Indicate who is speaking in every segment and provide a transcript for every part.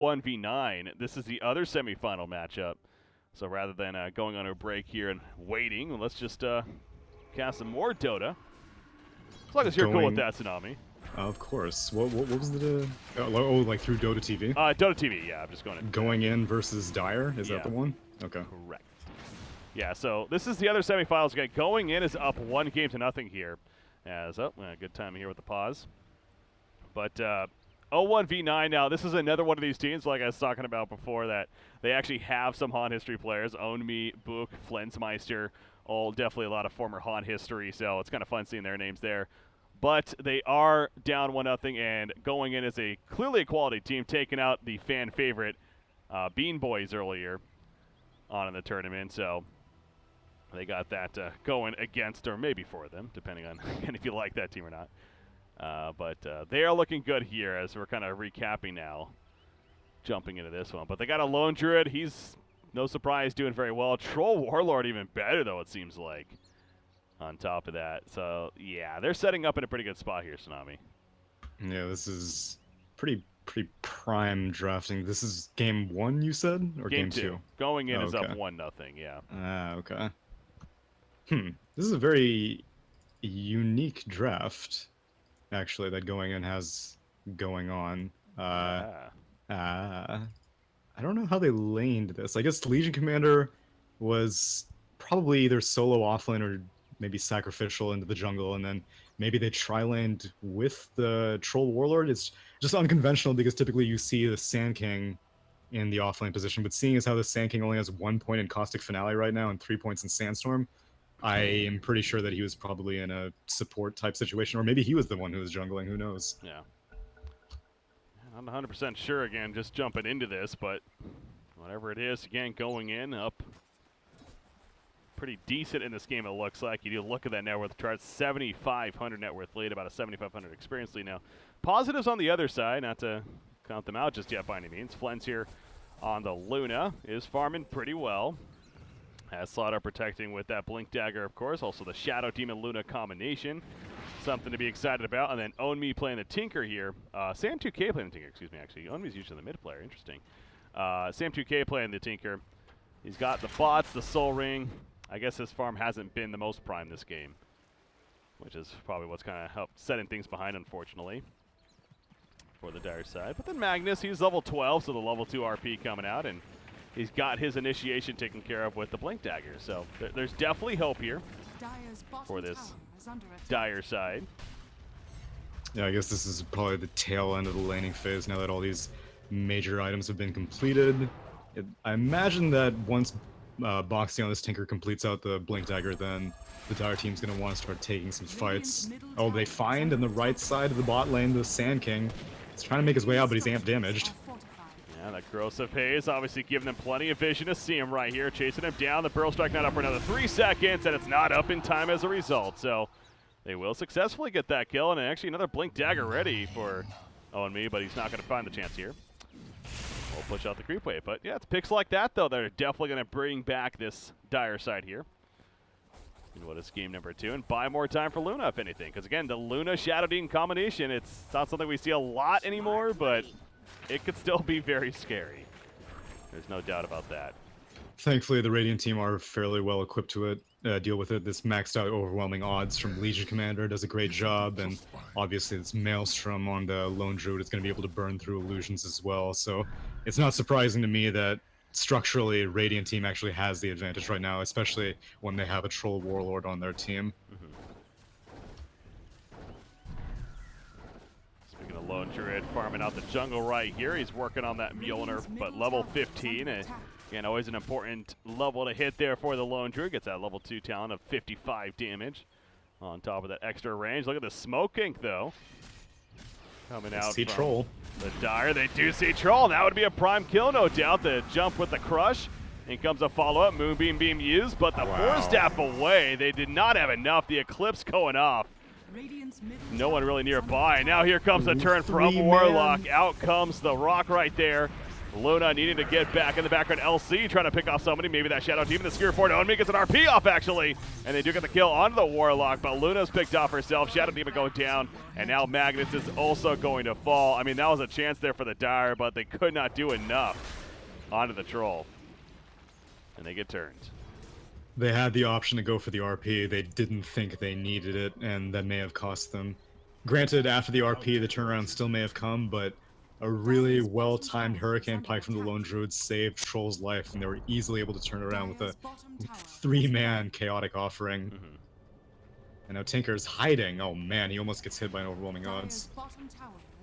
Speaker 1: O1V9. This is the other semifinal matchup. So rather than going on a break here and waiting, let's just cast some more Dota. As long as you're cool with that, Tsunami.
Speaker 2: Of course. What was the like through Dota TV?
Speaker 1: Dota TV, yeah. I'm just
Speaker 2: going in versus Dire. Is that the one? Okay.
Speaker 1: Correct. Yeah. So this is the other semifinals game. Going in is up 1-0 here. As good time here with the pause. But O1V9 now. This is another one of these teams, like I was talking about before, that they actually have some Han history players. Onmi, Book, Flensmeister, all definitely a lot of former Han history. So it's kind of fun seeing their names there. But they are down 1-0, and going in as clearly a quality team, taking out the fan favorite Bean Boys earlier on in the tournament. So they got that going against, or maybe for them, depending on if you like that team or not. But they are looking good here as we're kind of recapping now, jumping into this one. But they got a Lone Druid. He's, no surprise, doing very well. Troll Warlord even better, though, it seems like. On top of that, so yeah, they're setting up in a pretty good spot here, Tsunami.
Speaker 2: Yeah, this is pretty prime drafting. This is game 1, you said, or game 2?
Speaker 1: Going in is up 1-0. Yeah.
Speaker 2: Okay. This is a very unique draft, actually, that going in has going on. I don't know how they laned this. I guess Legion Commander was probably either solo offlane or maybe sacrificial into the jungle, and then maybe they tri-laned with the Troll Warlord. It's just unconventional because typically you see the Sand King in the offlane position, but seeing as how the Sand King only has 1 point in Caustic Finale right now and 3 points in Sandstorm, I am pretty sure that he was probably in a support type situation, or maybe he was the one who was jungling, who knows.
Speaker 1: Yeah. I'm 100% sure, again, just jumping into this, but whatever it is, again, going in, up pretty decent in this game, it looks like. You do look at that net worth chart, 7,500 net worth lead, about a 7,500 experience lead now. Positives on the other side, not to count them out just yet by any means. Flens here on the Luna is farming pretty well. Has Slaughter protecting with that Blink Dagger, of course. Also the Shadow Demon Luna combination. Something to be excited about. And then Onmi playing the Tinker here. Sam2K playing the Tinker, excuse me, actually. Onmi's usually the mid player, interesting. Sam2K playing the Tinker. He's got the bots, the Soul Ring. I guess his farm hasn't been the most prime this game, which is probably what's kind of helped setting things behind, unfortunately, for the Dire side. But then Magnus, he's level 12, so the level 2 RP coming out, and he's got his initiation taken care of with the Blink Dagger. So there's definitely hope here for this Dire side.
Speaker 2: Yeah, I guess this is probably the tail end of the laning phase now that all these major items have been completed. I imagine that once Boxy on this Tinker completes out the Blink Dagger, then the Dire team's going to want to start taking some fights. Oh, they find in the right side of the bot lane the Sand King. He's trying to make his way out, but he's amp damaged.
Speaker 1: Yeah, that Corrosive Haze obviously giving them plenty of vision to see him right here, chasing him down. The Pearl Strike not up for another 3 seconds, and it's not up in time as a result. So they will successfully get that kill, and actually another Blink Dagger ready for O1V, but he's not going to find the chance here. We'll push out the creep wave. But yeah, it's picks like that, though, that are definitely going to bring back this Dire side here in what is game number 2, and buy more time for Luna, if anything. Because, again, the Luna Shadow Demon combination, it's not something we see a lot anymore, but it could still be very scary. There's no doubt about that.
Speaker 2: Thankfully, the Radiant team are fairly well equipped to deal with it. This maxed out overwhelming odds from Legion Commander does a great job, and obviously this Maelstrom on the Lone Druid is going to be able to burn through illusions as well. So it's not surprising to me that structurally Radiant team actually has the advantage right now, especially when they have a Troll Warlord on their team.
Speaker 1: Speaking of Lone Druid, farming out the jungle right here. He's working on that Mjolnir, but level 15. Again, always an important level to hit there for the Lone Druid. Gets that level 2 talent of 55 damage on top of that extra range. Look at the Smoke Ink, though. Coming out from
Speaker 2: Troll.
Speaker 1: The Dire. They do see Troll. That would be a prime kill, no doubt. The jump with the Crush. And comes a follow-up. Moonbeam beam used, but the Force Staff away. They did not have enough. The Eclipse going off. No one really nearby. Now here comes a turn from Warlock. Out comes the Rock right there. Luna needing to get back in the background. LC trying to pick off somebody. Maybe that Shadow Demon. The Skewer forward. O1V gets an RP off, actually. And they do get the kill onto the Warlock, but Luna's picked off herself. Shadow Demon going down. And now Magnus is also going to fall. I mean, that was a chance there for the Dire, but they could not do enough onto the Troll. And they get turned.
Speaker 2: They had the option to go for the RP. They didn't think they needed it, and that may have cost them. Granted, after the RP, the turnaround still may have come, but a really well-timed Hurricane Pike from the Lone Druid saved Troll's life, and they were easily able to turn around with a 3-man chaotic offering. And now Tinker's hiding. Oh man, he almost gets hit by an overwhelming odds.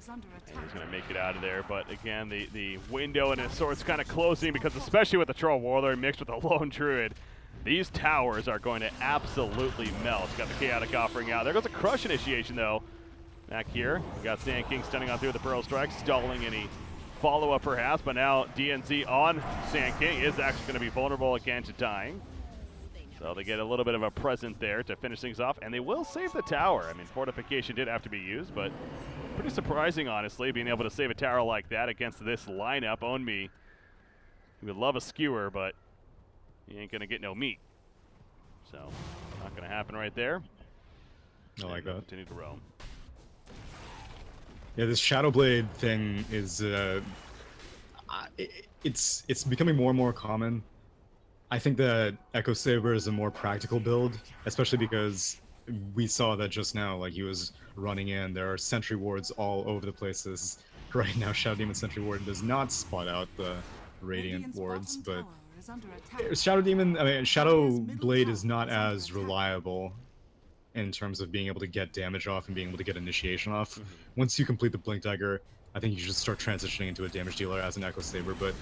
Speaker 1: And he's going to make it out of there, but again, the window in his sword's kind of closing because especially with the Troll Warlord mixed with the Lone Druid, these towers are going to absolutely melt. Got the chaotic offering out. There goes a crush initiation though. Back here, we got Sand King stunning on through the Burrow Strike, stalling any follow-up perhaps, but now DNZ on Sand King is actually going to be vulnerable again to dying. So they get a little bit of a present there to finish things off, and they will save the tower. I mean, fortification did have to be used, but pretty surprising, honestly, being able to save a tower like that against this lineup. O1V, he would love a skewer, but he ain't going to get no meat. So, not going to happen right there.
Speaker 2: I like that.
Speaker 1: Continue to roam.
Speaker 2: Yeah, this Shadowblade thing is, it's becoming more and more common. I think that Echo Saber is a more practical build, especially because we saw that just now, like he was running in, there are sentry wards all over the places. Right now, Shadow Demon Sentry Ward does not spot out the Radiant wards, but Shadow Demon, I mean, Shadow Blade is not as reliable in terms of being able to get damage off and being able to get initiation off. Once you complete the Blink Dagger, I think you should start transitioning into a damage dealer as an Echo Saber, but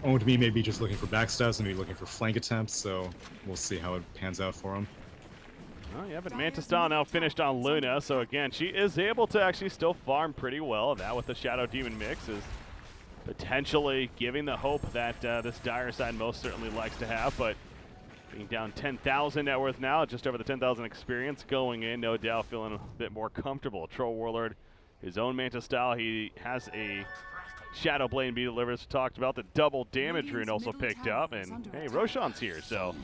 Speaker 2: O1V may be just looking for backstabs and maybe looking for flank attempts, so we'll see how it pans out for him.
Speaker 1: Oh yeah, but Manta Style now finished on Luna, so again, she is able to actually still farm pretty well. That with the Shadow Demon mix is potentially giving the hope that this Dire side most certainly likes to have, but being down 10,000 net worth now, just over the 10,000 experience going in, no doubt feeling a bit more comfortable. Troll Warlord, his own Manta Style, he has a Shadow Blade being delivered, as we talked about. The double damage rune also picked up, and hey, Roshan's here, so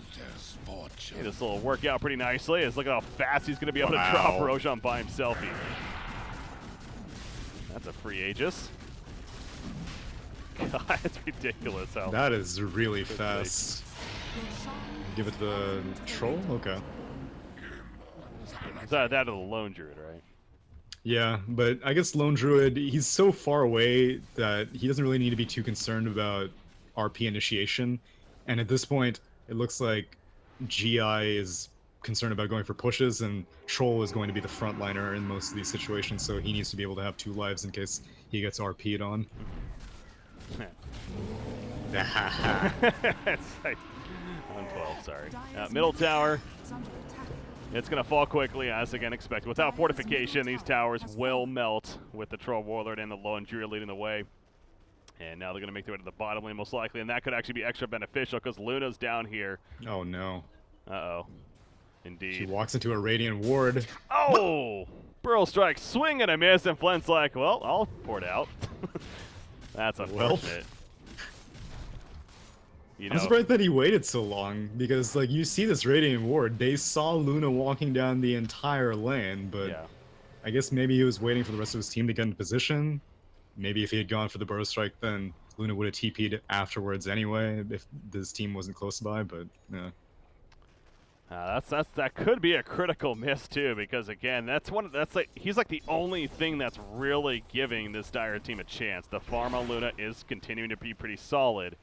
Speaker 1: hey, this will work out pretty nicely. Let's look at how fast he's going to be able to drop Roshan by himself even. That's a free Aegis. God, it's ridiculous how
Speaker 2: that is really fast. Give it to the Troll? Okay.
Speaker 1: Is that to the Lone Druid, right?
Speaker 2: Yeah, but I guess Lone Druid, he's so far away that he doesn't really need to be too concerned about RP initiation. And at this point, it looks like GI is concerned about going for pushes, and Troll is going to be the frontliner in most of these situations, so he needs to be able to have 2 lives in case he gets RP'd on.
Speaker 1: It's like 112, sorry. Middle tower. It's going to fall quickly, as again expected. Without fortification, these towers will melt with the Troll Warlord and the Lone Druid leading the way. And now they're going to make their way to the bottom lane most likely, and that could actually be extra beneficial because Luna's down here.
Speaker 2: Oh no.
Speaker 1: Uh-oh. Indeed.
Speaker 2: She walks into a Radiant ward.
Speaker 1: Oh! Burrow Strike, swing and a miss, and Flint's like, well, I'll pour it out. That's unfortunate. You know,
Speaker 2: I'm surprised that he waited so long, because like you see this Radiant ward, they saw Luna walking down the entire lane, but yeah. I guess maybe he was waiting for the rest of his team to get into position. Maybe if he had gone for the Burrow Strike, then Luna would have TP'd afterwards anyway, if this team wasn't close by, but yeah.
Speaker 1: That could be a critical miss too, because again, he's like the only thing that's really giving this Dire team a chance. The farm on Luna is continuing to be pretty solid,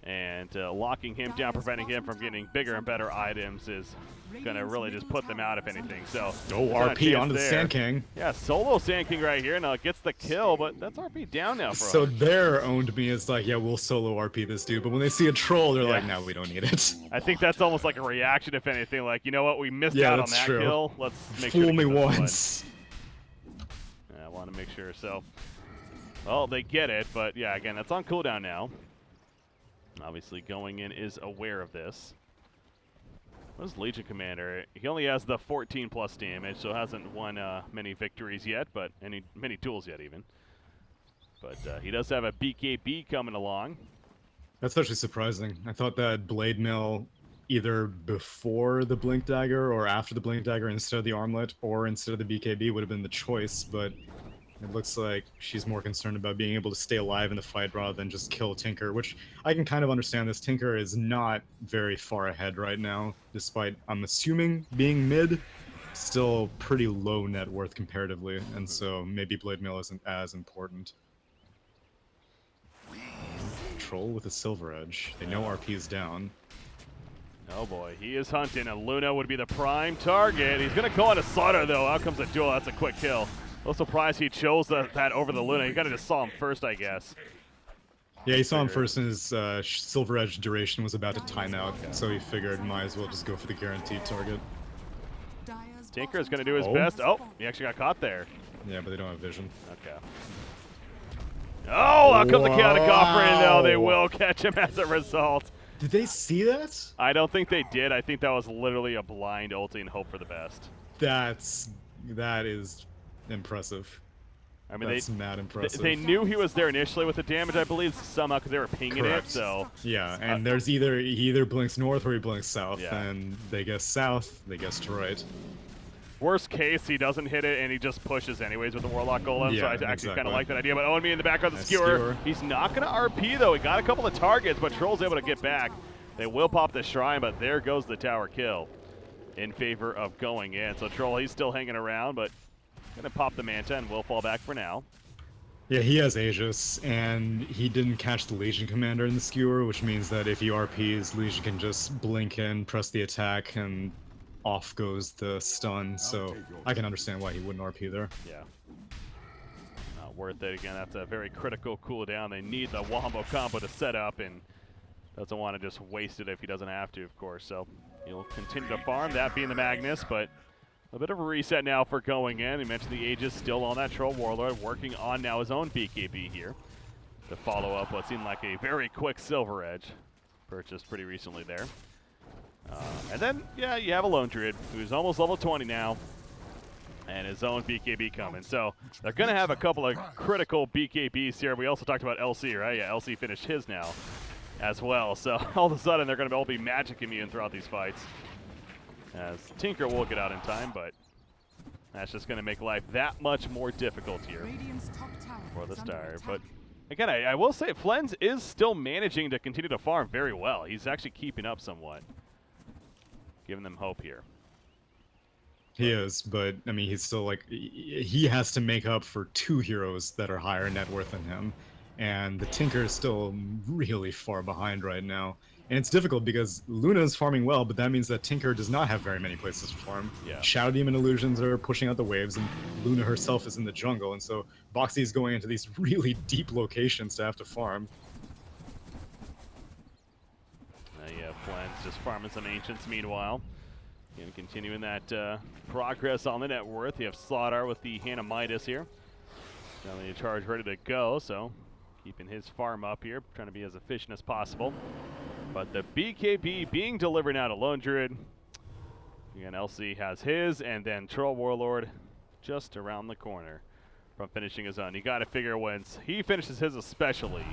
Speaker 1: and locking him down, preventing him from getting bigger and better items is going to really just put them out, if anything. So,
Speaker 2: RP onto the Sand King.
Speaker 1: Yeah, solo Sand King right here. Now it gets the kill, but that's RP down now for
Speaker 2: So
Speaker 1: him.
Speaker 2: their owned me is like, yeah, we'll solo RP this dude, but when they see a troll, they're like, no, we don't need it.
Speaker 1: I think that's almost like a reaction, if anything. Like, you know what, we missed out on that kill. Let's make sure
Speaker 2: Fool me once.
Speaker 1: Yeah, I want to make sure. So, well, they get it, but yeah, again, that's on cooldown now. Obviously, going in is aware of this. What is Legion Commander? He only has the 14 plus damage, so hasn't won many victories yet, but many duels yet even. But he does have a BKB coming along.
Speaker 2: That's actually surprising. I thought that Blade Mail either before the Blink Dagger or after the Blink Dagger instead of the Armlet or instead of the BKB would have been the choice, but it looks like she's more concerned about being able to stay alive in the fight rather than just kill Tinker, which I can kind of understand. This Tinker is not very far ahead right now, despite, I'm assuming, being mid, still pretty low net worth comparatively, and so maybe Blade Mail isn't as important. Troll with a Silver Edge. They know RP is down.
Speaker 1: Oh boy, he is hunting, and Luna would be the prime target. He's going to go on a Slaughter, though. Out comes a duel. That's a quick kill. A little surprised he chose that over the Luna. You kind of just saw him first, I guess.
Speaker 2: Yeah, he saw him first, and his Silver Edge duration was about to time out, so he figured might as well just go for the guaranteed target.
Speaker 1: Tinker is going to do his best. Oh, he actually got caught there.
Speaker 2: Yeah, but they don't have vision.
Speaker 1: Okay. Oh, out comes the chaotic offering, though. They will catch him as a result.
Speaker 2: Did they see that?
Speaker 1: I don't think they did. I think that was literally a blind ulti and hope for the best.
Speaker 2: That is impressive.
Speaker 1: I mean,
Speaker 2: that's mad impressive.
Speaker 1: They knew he was there initially with the damage, I believe, somehow because they were pinging
Speaker 2: Correct.
Speaker 1: it. So
Speaker 2: yeah, and there's he either blinks north or he blinks south,
Speaker 1: yeah.
Speaker 2: and they guess south, they guess to right.
Speaker 1: Worst case, he doesn't hit it and he just pushes anyways with the Warlock Golem. Yeah, so I actually kind of like that idea. But O1V in the background, the skewer. He's not going to RP though. He got a couple of targets, but Troll's able to get back. They will pop the shrine, but there goes the tower kill in favor of going in. So Troll, he's still hanging around, but gonna pop the Manta and will fall back for now.
Speaker 2: Yeah, he has Aegis, and he didn't catch the Legion Commander in the skewer, which means that if he RPs, Legion can just blink in, press the attack, and off goes the stun. So I can understand why he wouldn't RP there.
Speaker 1: Yeah. Not worth it. Again, that's a very critical cooldown. They need the Wombo combo to set up, and doesn't want to just waste it if he doesn't have to, of course. So he'll continue to farm, that being the Magnus, but a bit of a reset now for going in. He mentioned the Aegis still on that Troll Warlord, working on now his own BKB here to follow up what seemed like a very quick Silver Edge, purchased pretty recently there. And then, yeah, you have a Lone Druid who's almost level 20 now, and his own BKB coming. So they're going to have a couple of critical BKBs here. We also talked about LC, right? Yeah, LC finished his now as well. So all of a sudden, they're going to all be magic immune throughout these fights. As Tinker will get out in time, but that's just going to make life that much more difficult here for the Star. But again, I will say Flens is still managing to continue to farm very well. He's actually keeping up somewhat, giving them hope here.
Speaker 2: He is, but I mean, he's still like, he has to make up for two heroes that are higher net worth than him. And the Tinker is still really far behind right now. And it's difficult because Luna is farming well, but that means that Tinker does not have very many places to farm.
Speaker 1: Yeah.
Speaker 2: Shadow Demon Illusions are pushing out the waves, and Luna herself is in the jungle, and so Boxy is going into these really deep locations to have to farm.
Speaker 1: Yeah, Flens just farming some Ancients meanwhile. And continuing that progress on the net worth. You have Slaughter with the Hannah Midas here. Got a charge ready to go, so keeping his farm up here, trying to be as efficient as possible. But the BKB being delivered now to Lone Druid. Again, LC has his, and then Troll Warlord just around the corner from finishing his own. You got to figure once he finishes his especially,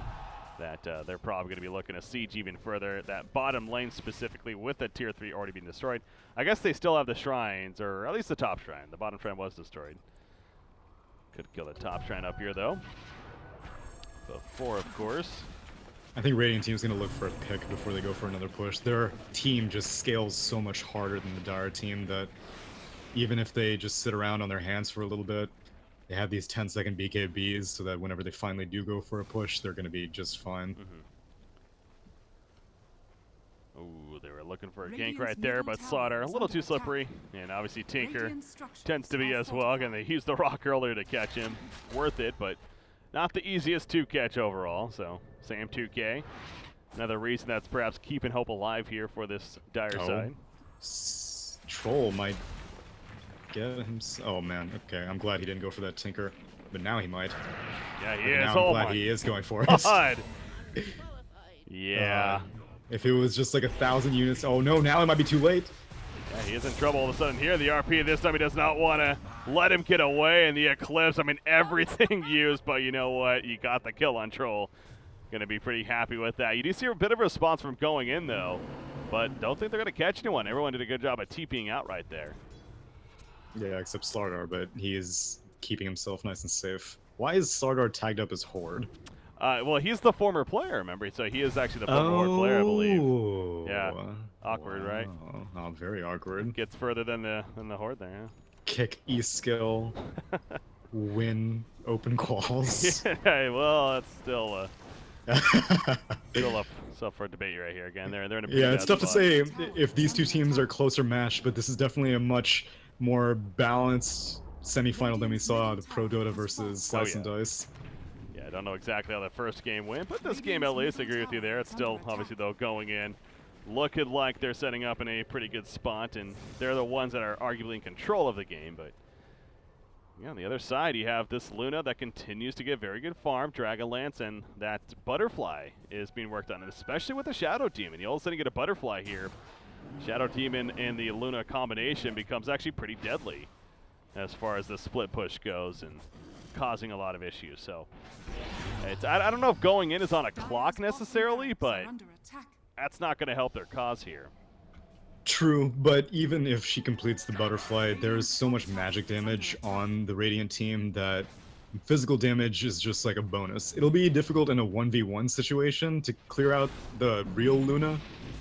Speaker 1: that they're probably going to be looking to siege even further. That bottom lane specifically with the tier 3 already being destroyed. I guess they still have the shrines, or at least the top shrine. The bottom shrine was destroyed. Could kill the top shrine up here, though. Before, of course.
Speaker 2: I think Radiant Team's going to look for a pick before they go for another push. Their team just scales so much harder than the Dire team that even if they just sit around on their hands for a little bit, they have these 10-second BKBs so that whenever they finally do go for a push, they're going to be just fine.
Speaker 1: Ooh, they were looking for a gank right there, but Slaughter a little too slippery, and obviously Tinker tends to be as well. Again, they used the rock earlier to catch him. Worth it, but not the easiest to catch overall, so Sam 2K. Another reason that's perhaps keeping hope alive here for this Dire side.
Speaker 2: Troll might get him. Oh man, okay. I'm glad he didn't go for that Tinker, but now he might.
Speaker 1: Yeah, he is.
Speaker 2: Now I'm glad he is going for it.
Speaker 1: God. Yeah.
Speaker 2: If it was just like 1,000 units, oh no, now it might be too late.
Speaker 1: Yeah, he is in trouble all of a sudden here. The RP this time he does not want to let him get away, and the Eclipse, I mean, everything used, but you know what? You got the kill on Troll. Going to be pretty happy with that. You do see a bit of a response from going in, though, but don't think they're going to catch anyone. Everyone did a good job at TPing out right there.
Speaker 2: Yeah, except Slardar, but he is keeping himself nice and safe. Why is Slardar tagged up as Horde?
Speaker 1: Well, he's the former player, remember? So he is actually the former Horde player, I believe. Yeah. Awkward, right?
Speaker 2: Oh, very awkward.
Speaker 1: Gets further than the Horde there, yeah.
Speaker 2: Kick E skill. Win open quals.
Speaker 1: Yeah, well, that's still up for debate right here. Again, they're in a pretty
Speaker 2: it's
Speaker 1: bad
Speaker 2: tough to
Speaker 1: spot.
Speaker 2: say if these two teams are closer matched, but this is definitely a much more balanced semifinal than we saw the Pro Dota versus Slice and Dice.
Speaker 1: Yeah, I don't know exactly how the first game went, but this game at least, I agree with you there. It's still, obviously, though, going in, looking like they're setting up in a pretty good spot, and they're the ones that are arguably in control of the game. But yeah, on the other side, you have this Luna that continues to get very good farm, Dragonlance, and that Butterfly is being worked on, and especially with the Shadow Demon. You all of a sudden get a Butterfly here. Shadow Demon and the Luna combination becomes actually pretty deadly as far as the split push goes, and causing a lot of issues. So I don't know if going in is on a clock necessarily, but that's not going to help their cause here.
Speaker 2: True, but even if she completes the Butterfly, there's so much magic damage on the Radiant team that physical damage is just like a bonus. It'll be difficult in a 1v1 situation to clear out the real Luna,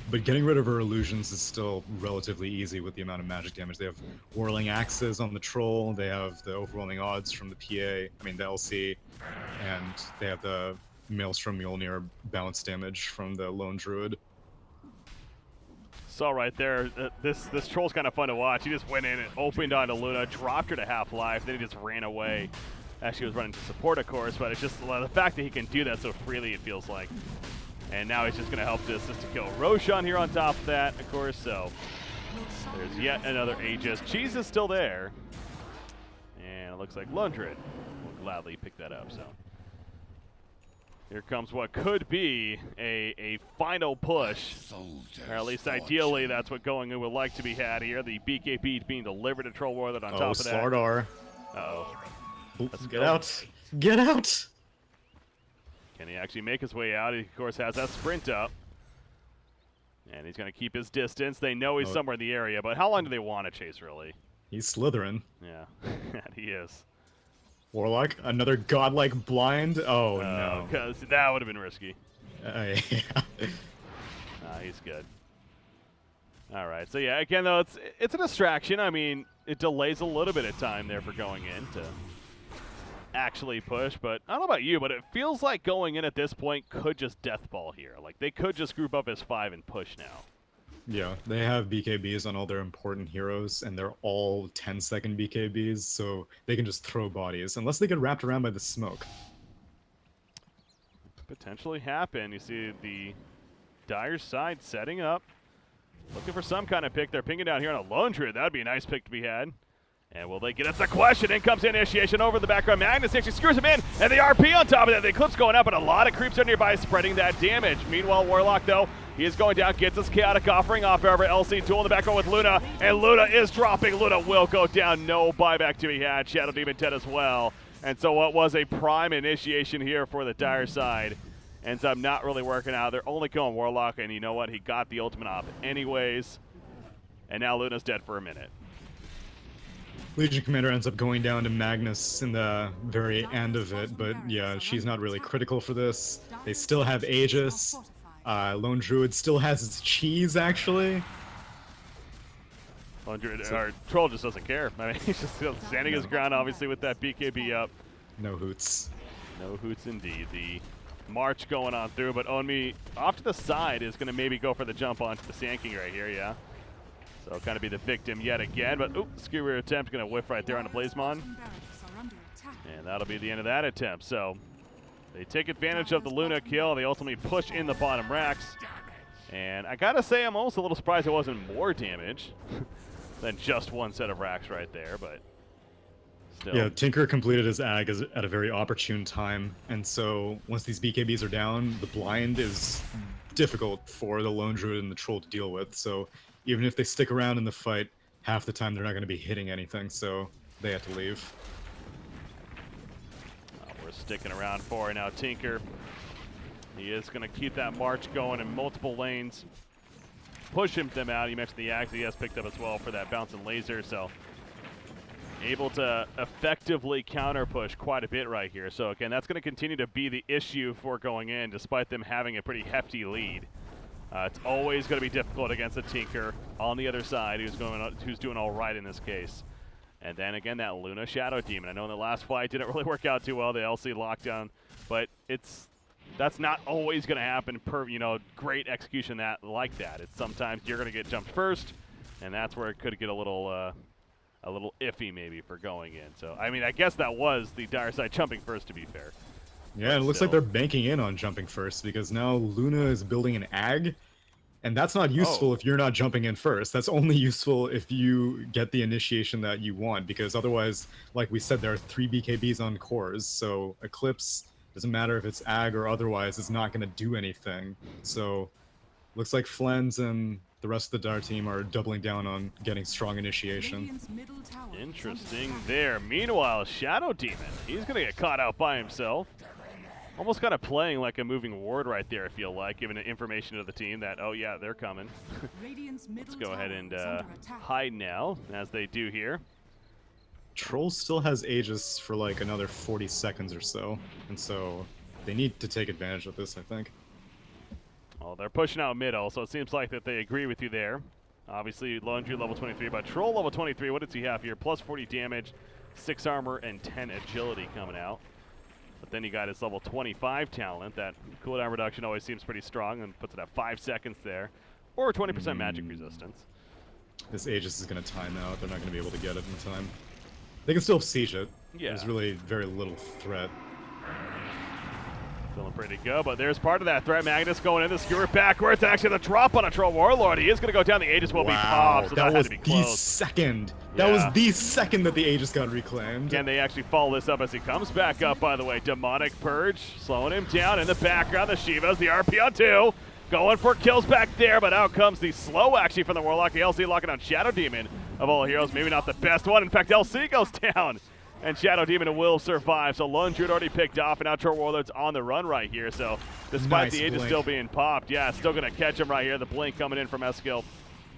Speaker 2: but getting rid of her illusions is still relatively easy with the amount of magic damage. They have Whirling Axes on the Troll, they have the Overwhelming Odds from the the LC, and they have the Maelstrom Mjolnir bounce damage from the Lone Druid.
Speaker 1: So right there, this Troll's kind of fun to watch. He just went in and opened onto Luna, dropped her to half-life, then he just ran away as she was running to support, of course, but it's just the fact that he can do that so freely, it feels like. And now he's just going to help to assist to kill Roshan here on top of that, of course, so there's yet another Aegis. Cheese is still there, and it looks like Lundred will gladly pick that up, so. Here comes what could be a final push, or at least ideally that's what going in would like to be had here. The BKB being delivered to Troll Warlord on top of that.
Speaker 2: Slardar.
Speaker 1: Uh-oh.
Speaker 2: Get out! Get out!
Speaker 1: Can he actually make his way out? He, of course, has that sprint up. And he's going to keep his distance. They know he's somewhere in the area, but how long do they want to chase, really?
Speaker 2: He's slithering.
Speaker 1: Yeah, he is.
Speaker 2: Warlock, another godlike blind? Oh, no.
Speaker 1: Because that would have been risky.
Speaker 2: Yeah.
Speaker 1: He's good. All right, so yeah, again, though, it's a distraction. I mean, it delays a little bit of time there for going in to actually push, but I don't know about you, but it feels like going in at this point could just deathball here. Like, they could just group up as 5 and push now.
Speaker 2: Yeah, they have BKBs on all their important heroes, and they're all 10-second BKBs, so they can just throw bodies, unless they get wrapped around by the smoke.
Speaker 1: Potentially happen. You see the Dire side setting up, looking for some kind of pick. They're pinging down here on a Lone Druid. That would be a nice pick to be had. And will they get it? That's the question. In comes Initiation over the background. Magnus actually screws him in, and the RP on top of that. The Eclipse going up, but a lot of creeps are nearby, spreading that damage. Meanwhile, Warlock, though, he is going down, gets his Chaotic Offering off. However, LC duel in the background with Luna, and Luna is dropping. Luna will go down. No buyback to be had. Shadow Demon 10 as well. And so what was a prime initiation here for the Dire side ends up not really working out. They're only going Warlock, and you know what? He got the ultimate off anyways. And now Luna's dead for a minute.
Speaker 2: Legion Commander ends up going down to Magnus in the very end of it, but yeah, she's not really critical for this. They still have Aegis. Lone Druid still has his cheese, actually.
Speaker 1: Lone Druid, or Troll just doesn't care. I mean, he's just standing his ground, obviously, with that BKB up.
Speaker 2: No hoots.
Speaker 1: No hoots indeed. The march going on through, but O1V off to the side is going to maybe go for the jump onto the Sand King right here, yeah. So kind of be the victim yet again, but skewer attempt going to whiff right there on the Blazemon. And that'll be the end of that attempt. So they take advantage of the Luna kill. They ultimately push in the bottom racks. And I gotta say, I'm almost a little surprised it wasn't more damage than just one set of racks right there, but still.
Speaker 2: Yeah, Tinker completed his ag at a very opportune time, and so once these BKBs are down, the blind is difficult for the Lone Druid and the Troll to deal with, so even if they stick around in the fight, half the time they're not going to be hitting anything, so they have to leave.
Speaker 1: We're sticking around for now. Tinker, he is going to keep that march going in multiple lanes. Push them out. You mentioned the axe he has picked up as well for that bouncing laser, so able to effectively counter push quite a bit right here. So again, that's going to continue to be the issue for going in, despite them having a pretty hefty lead. It's always going to be difficult against a Tinker on the other side who's doing all right in this case. And then again, that Luna Shadow Demon. I know in the last fight didn't really work out too well, the LC lockdown, but that's not always going to happen per, great execution like that. It's sometimes you're going to get jumped first, and that's where it could get a little iffy maybe for going in. So, I mean, I guess that was the dire side jumping first, to be fair.
Speaker 2: Yeah, it looks like they're banking in on jumping first, because now Luna is building an ag, and that's not useful if you're not jumping in first. That's only useful if you get the initiation that you want, because otherwise, like we said, there are 3 BKBs on cores, so Eclipse, doesn't matter if it's ag or otherwise, is not going to do anything. So, looks like Flens and the rest of the Dar team are doubling down on getting strong initiation.
Speaker 1: Interesting there. Meanwhile, Shadow Demon, he's going to get caught out by himself. Almost kind of playing like a moving ward right there, I feel like, giving information to the team that, oh yeah, they're coming. Let's go ahead and hide now, as they do here.
Speaker 2: Troll still has Aegis for like another 40 seconds or so, and so they need to take advantage of this, I think.
Speaker 1: Well, they're pushing out middle, so it seems like that they agree with you there. Obviously, Laundry level 23, but Troll level 23, what does he have here? Plus 40 damage, 6 armor, and 10 agility coming out. But then you got his level 25 talent. That cooldown reduction always seems pretty strong and puts it at 5 seconds there. Or 20% magic resistance.
Speaker 2: This Aegis is going to time out. They're not going to be able to get it in time. They can still siege it.
Speaker 1: Yeah.
Speaker 2: There's really very little threat.
Speaker 1: Feeling pretty good, but there's part of that threat. Magnus going in to skewer backwards. Actually, the drop on a Troll Warlord. He is going to go down. The Aegis will be popped, so that had to be close.
Speaker 2: That was the second that the Aegis got reclaimed.
Speaker 1: Can they actually follow this up as he comes back up, by the way? Demonic Purge slowing him down in the background. The Shivas, the RP on 2. Going for kills back there, but out comes the slow actually from the Warlock. The LC locking on Shadow Demon of all heroes. Maybe not the best one. In fact, LC goes down. And Shadow Demon will survive. So Lone Druid already picked off, and now Troll Warlord's on the run right here. So despite the Aegis still being popped, yeah, still going to catch him right here. The blink coming in from Eskil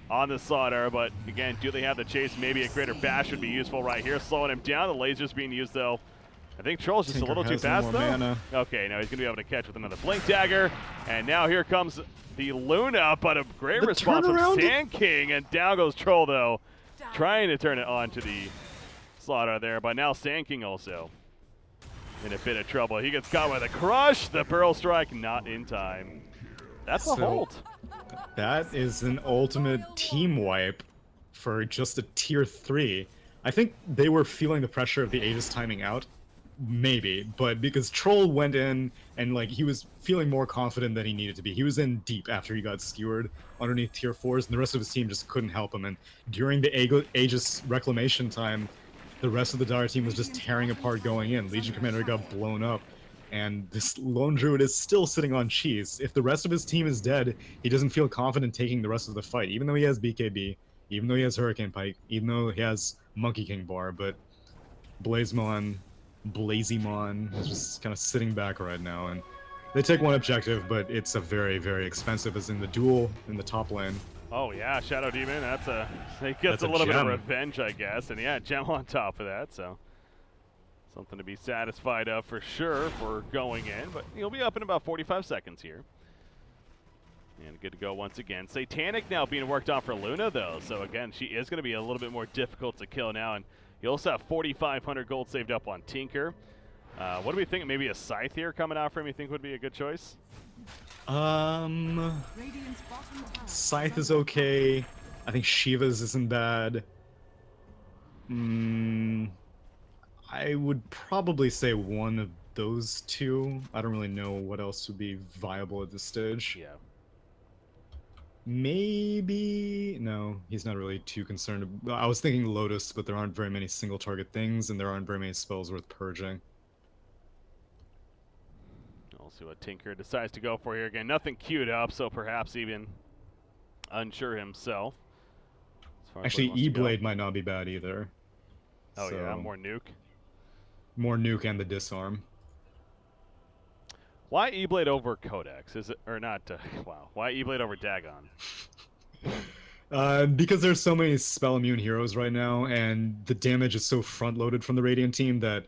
Speaker 1: on the Slaughter. But again, do they have the chase? Maybe a greater bash would be useful right here. Slowing him down. The laser's being used, though. I think Troll's just a little too fast, though. Mana. Okay, now he's going to be able to catch with another blink dagger. And now here comes the Luna, but a great response from Sand King. And down goes Troll, though, trying to turn it on to the Slaughter there, but now Sand King also in a bit of trouble. He gets caught by the crush. The Pearl Strike not in time. That's a hold.
Speaker 2: That is an ultimate team wipe for just a tier 3. I think they were feeling the pressure of the Aegis timing out. Maybe, but because Troll went in and like he was feeling more confident than he needed to be. He was in deep after he got skewered underneath tier 4s, and the rest of his team just couldn't help him. And during the Aegis reclamation time, the rest of the Dire team was just tearing apart going in. Legion Commander got blown up, and this Lone Druid is still sitting on cheese. If the rest of his team is dead, he doesn't feel confident taking the rest of the fight, even though he has BKB, even though he has Hurricane Pike, even though he has Monkey King Bar, but Blazemon is just kind of sitting back right now, and they take one objective, but it's a very, very expensive, as in the duel in the top lane.
Speaker 1: Oh yeah, Shadow Demon, he gets a little bit of revenge, I guess, and yeah, gem on top of that, so something to be satisfied of for sure for going in, but he'll be up in about 45 seconds here. And good to go once again. Satanic now being worked on for Luna, though, so again, she is going to be a little bit more difficult to kill now, and you also have 4,500 gold saved up on Tinker. What do we think? Maybe a Scythe here coming out for him, you think would be a good choice?
Speaker 2: Scythe is okay. I think Shiva's isn't bad. I would probably say one of those two. I don't really know what else would be viable at this stage.
Speaker 1: Yeah.
Speaker 2: Maybe... No, he's not really too concerned. I was thinking Lotus, but there aren't very many single target things, and there aren't very many spells worth purging.
Speaker 1: We'll see what Tinker decides to go for here. Again, nothing queued up, so perhaps even unsure himself. far as where he
Speaker 2: Actually,
Speaker 1: wants to go.
Speaker 2: E-Blade might not be bad either.
Speaker 1: Oh
Speaker 2: So,
Speaker 1: yeah, more nuke.
Speaker 2: More nuke and the disarm.
Speaker 1: Why E-Blade over Codex? Is it or not? Wow. Why E-Blade over Dagon?
Speaker 2: Because there's so many spell immune heroes right now, and the damage is so front loaded from the Radiant team that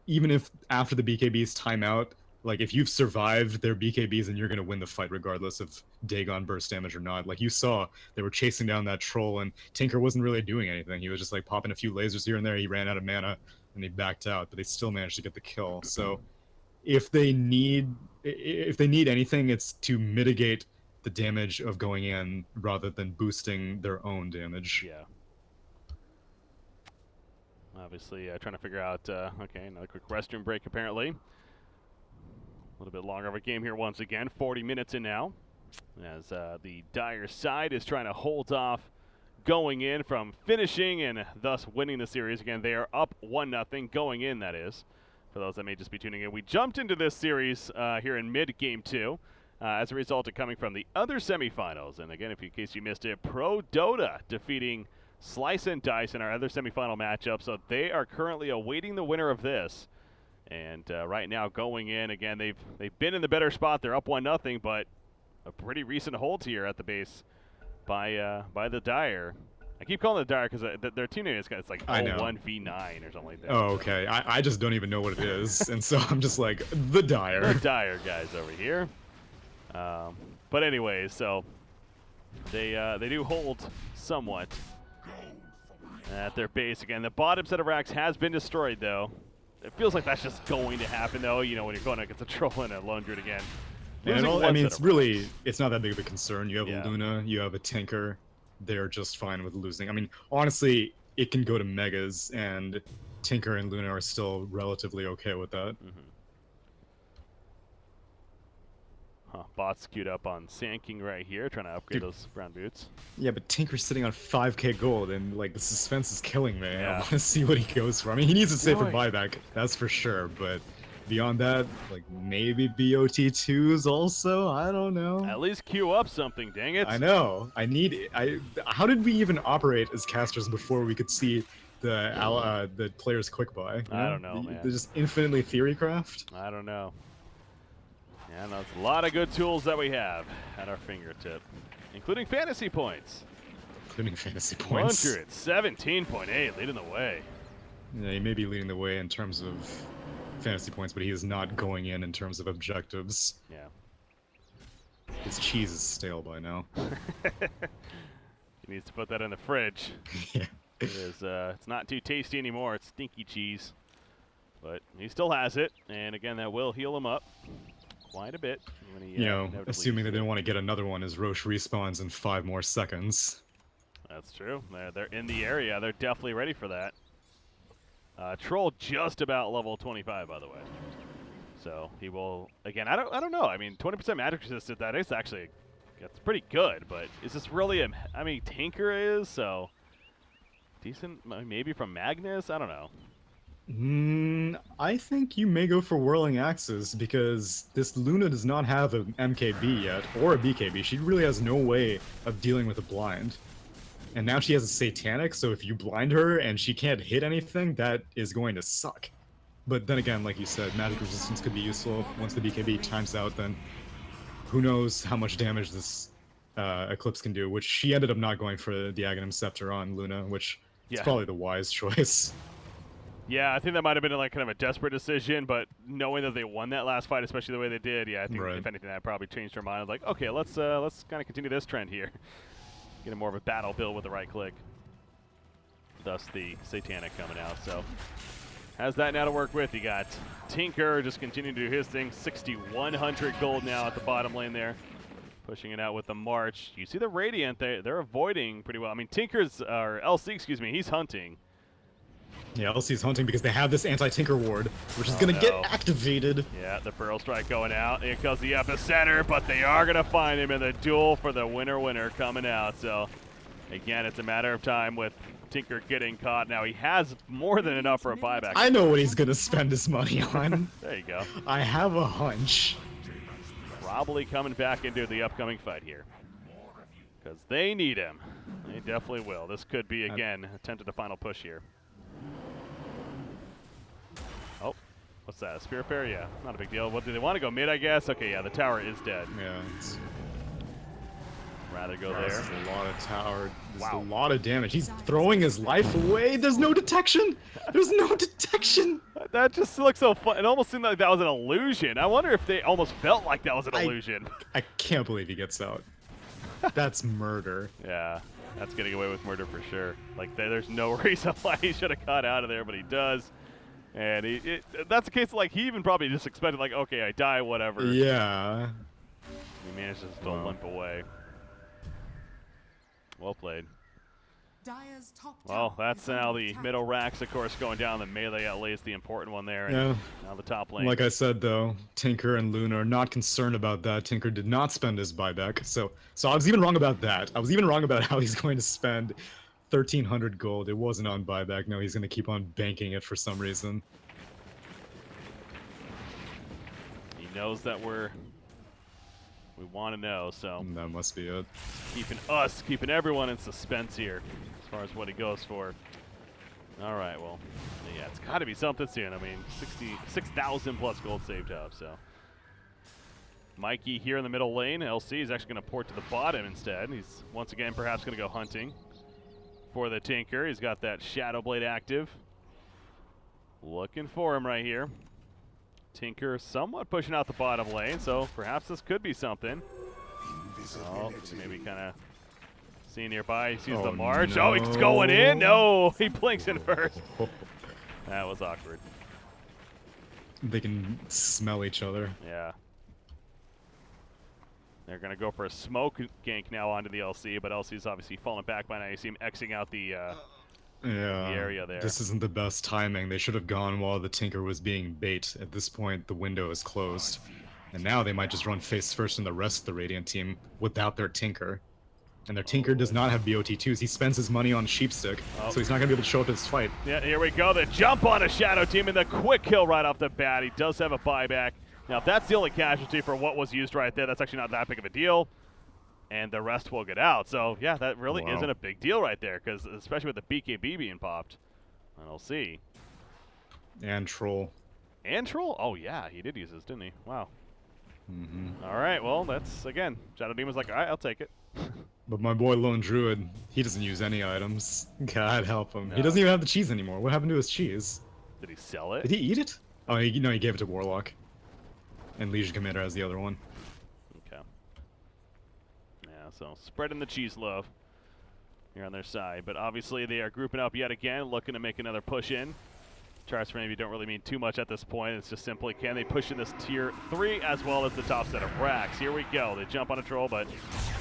Speaker 2: even if after the BKBs time out, like if you've survived their BKBs, and you're gonna win the fight regardless of Dagon burst damage or not. Like you saw, they were chasing down that troll, and Tinker wasn't really doing anything. He was just like popping a few lasers here and there. He ran out of mana and he backed out, but they still managed to get the kill. So if they need anything, it's to mitigate the damage of going in rather than boosting their own damage.
Speaker 1: Yeah. Obviously, trying to figure out. Okay, another quick restroom break apparently. A little bit longer of a game here once again. 40 minutes in now, as the Dire side is trying to hold off going in from finishing and thus winning the series. Again, they are up 1-0 going in, that is. For those that may just be tuning in, we jumped into this series here in mid-game 2 as a result of coming from the other semifinals. And again, in case you missed it, Pro Dota defeating Slice and Dice in our other semifinal matchup. So they are currently awaiting the winner of this. And right now going in, again, they've been in the better spot. They're up 1-0, but a pretty recent hold here at the base by the Dire. I keep calling it the Dire because their team name is it's like O1V9 or something like that.
Speaker 2: Oh, okay. I just don't even know what it is, and so I'm just like, the Dire.
Speaker 1: The Dire guys over here. But anyways, so they do hold somewhat at their base. Again, the bottom set of racks has been destroyed, though. It feels like that's just going to happen, though, you know, when you're going against a troll and a lone druid again.
Speaker 2: I mean, it's not that big of a concern. You have a Luna, you have a Tinker. They're just fine with losing. I mean, honestly, it can go to Megas, and Tinker and Luna are still relatively okay with that.
Speaker 1: Mm-hmm. Bots queued up on Sand King right here, trying to upgrade those brown boots.
Speaker 2: Yeah, but Tinker's sitting on 5k gold, and like the suspense is killing me.
Speaker 1: Yeah.
Speaker 2: I want to see what he goes for. I mean, he needs to save for buyback, that's for sure. But beyond that, like maybe BOT2s also. I don't know.
Speaker 1: At least queue up something, dang it!
Speaker 2: I know. How did we even operate as casters before we could see the player's quick buy?
Speaker 1: I don't know, man.
Speaker 2: They're just infinitely theorycraft.
Speaker 1: I don't know. Yeah, no, it's a lot of good tools that we have at our fingertip, including fantasy points. 117.8, leading the way.
Speaker 2: Yeah, he may be leading the way in terms of fantasy points, but he is not going in terms of objectives.
Speaker 1: Yeah.
Speaker 2: His cheese is stale by now.
Speaker 1: He needs to put that in the fridge.
Speaker 2: Yeah.
Speaker 1: It's not too tasty anymore. It's stinky cheese. But he still has it, and again, that will heal him up quite a bit. When he,
Speaker 2: assuming they didn't want to get another one as Roche respawns in 5 more seconds.
Speaker 1: That's true. They're in the area. They're definitely ready for that. Troll just about level 25, by the way. So he will again. I don't know. I mean, 20% magic resistant. That is actually that's pretty good. But is this really a? I mean, Tinker is so decent. Maybe from Magnus. I don't know.
Speaker 2: I think you may go for Whirling Axes because this Luna does not have an MKB yet, or a BKB. She really has no way of dealing with a blind. And now she has a Satanic, so if you blind her and she can't hit anything, that is going to suck. But then again, like you said, magic resistance could be useful. Once the BKB times out, then who knows how much damage this Eclipse can do, which she ended up not going for the Aghanim Scepter on Luna, which is probably the wise choice.
Speaker 1: Yeah, I think that might have been like kind of a desperate decision, but knowing that they won that last fight, especially the way they did, yeah, I think if anything that probably changed her mind. I was like, okay, let's kind of continue this trend here. Get a more of a battle build with the right click. Thus the Satanic coming out. So has that now to work with. You got Tinker just continuing to do his thing. 6,100 gold now at the bottom lane there. Pushing it out with the March. You see the Radiant, they're avoiding pretty well. I mean, or LC, excuse me, he's hunting.
Speaker 2: Yeah, LC's hunting because they have this anti-Tinker ward, which is going to get activated.
Speaker 1: Yeah, the Pearl Strike going out. Here goes the epicenter, but they are going to find him in the duel for the winner coming out. So, again, it's a matter of time with Tinker getting caught. Now, he has more than enough for a buyback.
Speaker 2: I know what he's going to spend his money on.
Speaker 1: There you go.
Speaker 2: I have a hunch.
Speaker 1: Probably coming back into the upcoming fight here. Because they need him. They definitely will. This could be, again, attempted a final push here. Oh, what's that? A spear pair? Yeah, not a big deal. What do they want to go mid, I guess? Okay, yeah, the tower is dead.
Speaker 2: Yeah.
Speaker 1: Rather go there.
Speaker 2: This is a lot of tower. This
Speaker 1: Wow.
Speaker 2: is a lot of damage. He's throwing his life away. There's no detection. There's no detection.
Speaker 1: That just looks so fun. It almost seemed like that was an illusion. I wonder if they almost felt like that was an illusion.
Speaker 2: I can't believe he gets out. That's murder.
Speaker 1: Yeah, that's getting away with murder for sure. Like, there's no reason why he should have got out of there, but he does. And that's the case, like, he even probably just expected, like, okay, I die, whatever.
Speaker 2: Yeah.
Speaker 1: He manages to limp away. Well played. Well, that's now the middle racks, of course, going down. The melee outlay is the important one there. And
Speaker 2: Yeah.
Speaker 1: now the top lane.
Speaker 2: Like I said, though, Tinker and Luna are not concerned about that. Tinker did not spend his buyback. So I was even wrong about that. I was even wrong about how he's going to spend 1,300 gold. It wasn't on buyback. No, he's going to keep on banking it for some reason.
Speaker 1: He knows that we want to know, so
Speaker 2: That must be it.
Speaker 1: keeping everyone in suspense here as far as what he goes for. All right, well, yeah, it's got to be something soon. I mean, 6,000 plus gold saved up, so. Mikey here in the middle lane. LC is actually going to port to the bottom instead. He's once again perhaps going to go hunting for the Tinker. He's got that Shadow Blade active. Looking for him right here. Tinker somewhat pushing out the bottom lane, so perhaps this could be something. Oh, maybe kind of seeing nearby. He sees the march.
Speaker 2: No.
Speaker 1: Oh, he's going in. No, he blinks in first. That was awkward.
Speaker 2: They can smell each other.
Speaker 1: Yeah. They're going to go for a smoke gank now onto the LC, but LC's obviously falling back by now. You see him Xing out the area there.
Speaker 2: This isn't the best timing. They should have gone while the Tinker was being bait. At this point, the window is closed. And now they might just run face first in the rest of the Radiant team without their Tinker. And their Tinker does not have BOT2s. He spends his money on Sheepstick, so he's not going to be able to show up to this fight.
Speaker 1: Yeah, here we go. The jump on a Shadow team and the quick kill right off the bat. He does have a buyback. Now, if that's the only casualty for what was used right there, that's actually not that big of a deal. And the rest will get out. So, yeah, that really isn't a big deal right there, because especially with the BKB being popped. And we'll see.
Speaker 2: And Troll.
Speaker 1: And Troll? Oh, yeah, he did use this, didn't he? Wow.
Speaker 2: Mm-hmm.
Speaker 1: All right, well, that's, again, Shadow Demon was like, all right, I'll take it.
Speaker 2: But my boy Lone Druid, he doesn't use any items. God help him.
Speaker 1: No.
Speaker 2: He doesn't even have the cheese anymore. What happened to his cheese?
Speaker 1: Did he sell it?
Speaker 2: Did he eat it? Oh, he gave it to Warlock. And Legion Commander has the other one.
Speaker 1: Okay. Yeah, so spreading the cheese love here on their side. But obviously they are grouping up yet again, looking to make another push in. Charts for maybe don't really mean too much at this point. It's just simply, can they push in this tier 3 as well as the top set of racks? Here we go. They jump on a Troll, but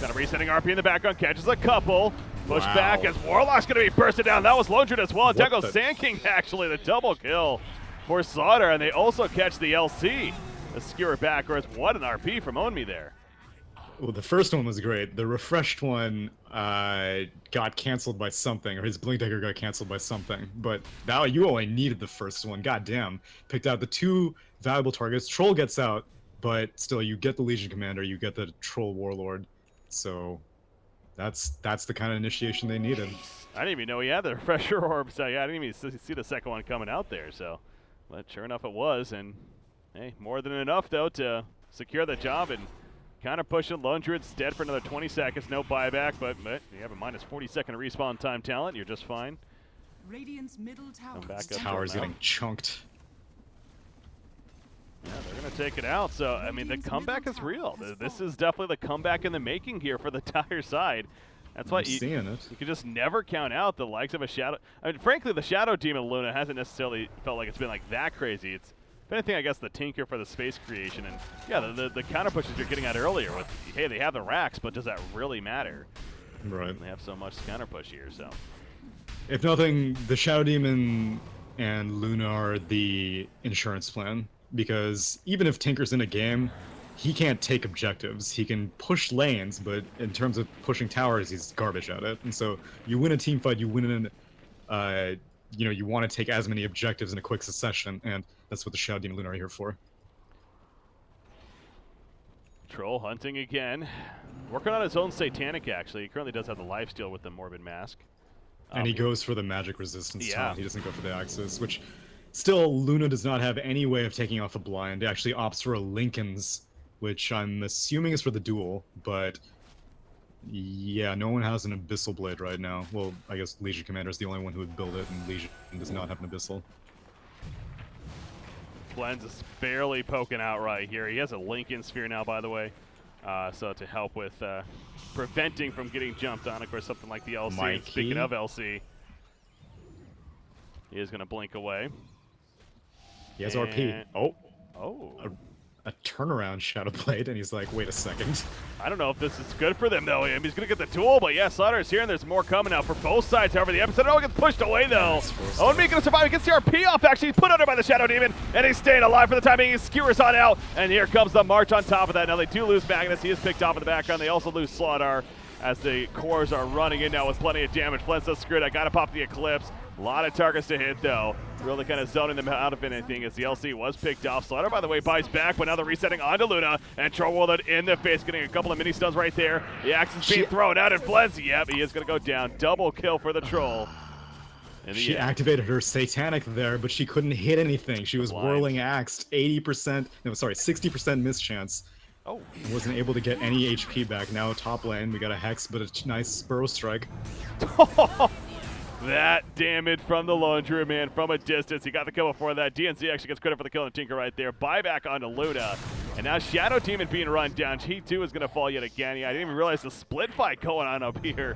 Speaker 1: got a resetting RP in the background, catches a couple. Push back as Warlock's going to be bursted down. That was Lone Druid as well. And Deco Sand King, actually, the double kill for Slaughter. And they also catch the LC. The skewer backwards. What an RP from Own Me there.
Speaker 2: Well, the first one was great. The refreshed one got canceled by something, or his Blink Dagger got canceled by something. But now you only needed the first one. God damn. Picked out the 2 valuable targets. Troll gets out, but still, you get the Legion Commander, you get the Troll Warlord. So that's the kind of initiation they needed.
Speaker 1: I didn't even know he had the refresher orb, so yeah, I didn't even see the second one coming out there. So, but sure enough, it was, and hey, more than enough though to secure the job and kind of pushing Lone Druid's dead for another 20 seconds. No buyback, but you have a minus 40-second respawn time talent. You're just fine.
Speaker 3: Radiant's middle tower.
Speaker 1: Come back up.
Speaker 2: Tower's getting chunked.
Speaker 1: Yeah, they're going to take it out. So, I mean, the comeback is real. This is definitely the comeback in the making here for the Dire side. That's why you can just never count out the likes of a Shadow. I mean, frankly, the Shadow Demon Luna hasn't necessarily felt like it's been like that crazy. It's, if anything, I guess the Tinker for the space creation. And yeah, the counter pushes you're getting at earlier with, hey, they have the racks, but does that really matter?
Speaker 2: Right.
Speaker 1: They have so much counter push here, so.
Speaker 2: If nothing, the Shadow Demon and Luna are the insurance plan. Because even if Tinker's in a game, he can't take objectives. He can push lanes, but in terms of pushing towers, he's garbage at it. And so you win a team fight, you win in, you want to take as many objectives in a quick succession, and that's what the Shadow Demon Luna are here for.
Speaker 1: Troll hunting again. Working on his own Satanic, actually. He currently does have the lifesteal with the Morbid Mask.
Speaker 2: And he goes for the magic resistance
Speaker 1: Yeah.
Speaker 2: taunt. He doesn't go for the Axis, which still Luna does not have any way of taking off a blind. He actually opts for a Lincoln's, which I'm assuming is for the duel, but yeah, no one has an Abyssal Blade right now. Well, I guess Legion Commander is the only one who would build it, and Legion does not have an Abyssal.
Speaker 1: Blends is barely poking out right here. He has a Lincoln Sphere now, by the way. So to help with preventing from getting jumped on, of course, something like the LC. And speaking of LC, he is going to blink away.
Speaker 2: He has RP. Oh. A turnaround Shadow Blade, and he's like, wait a second.
Speaker 1: I don't know if this is good for them, though. I mean, he's going to get the duel, but yeah, Slaughter's here, and there's more coming out for both sides. However, the episode gets pushed away, though. O1V going to survive. He gets the RP off, actually. He's put under by the Shadow Demon, and he's staying alive for the time being. He skewers on out, and here comes the march on top of that. Now, they do lose Magnus. He is picked off in the background. They also lose Slaughter as the cores are running in now with plenty of damage. Flint's so screwed. I got to pop the Eclipse. A lot of targets to hit, though. Really kind of zoning them out of anything as the LC was picked off. Slaughter, by the way, buys back, but now they're resetting onto Luna. And Troll Warlord in the face, getting a couple of mini stuns right there. The axe is being thrown out, and Flens, yep, he is going to go down. Double kill for the Troll.
Speaker 2: She activated her Satanic there, but she couldn't hit anything. She was whirling axed, 60% miss chance.
Speaker 1: Oh.
Speaker 2: Wasn't able to get any HP back. Now top lane, we got a Hex, but a nice Burrow Strike.
Speaker 1: That damage from the Laundry Man from a distance. He got the kill before that. DNC actually gets credit for the kill on Tinker right there. Buyback onto Luna. And now Shadow Demon being run down. He too is going to fall yet again. Yeah, I didn't even realize the split fight going on up here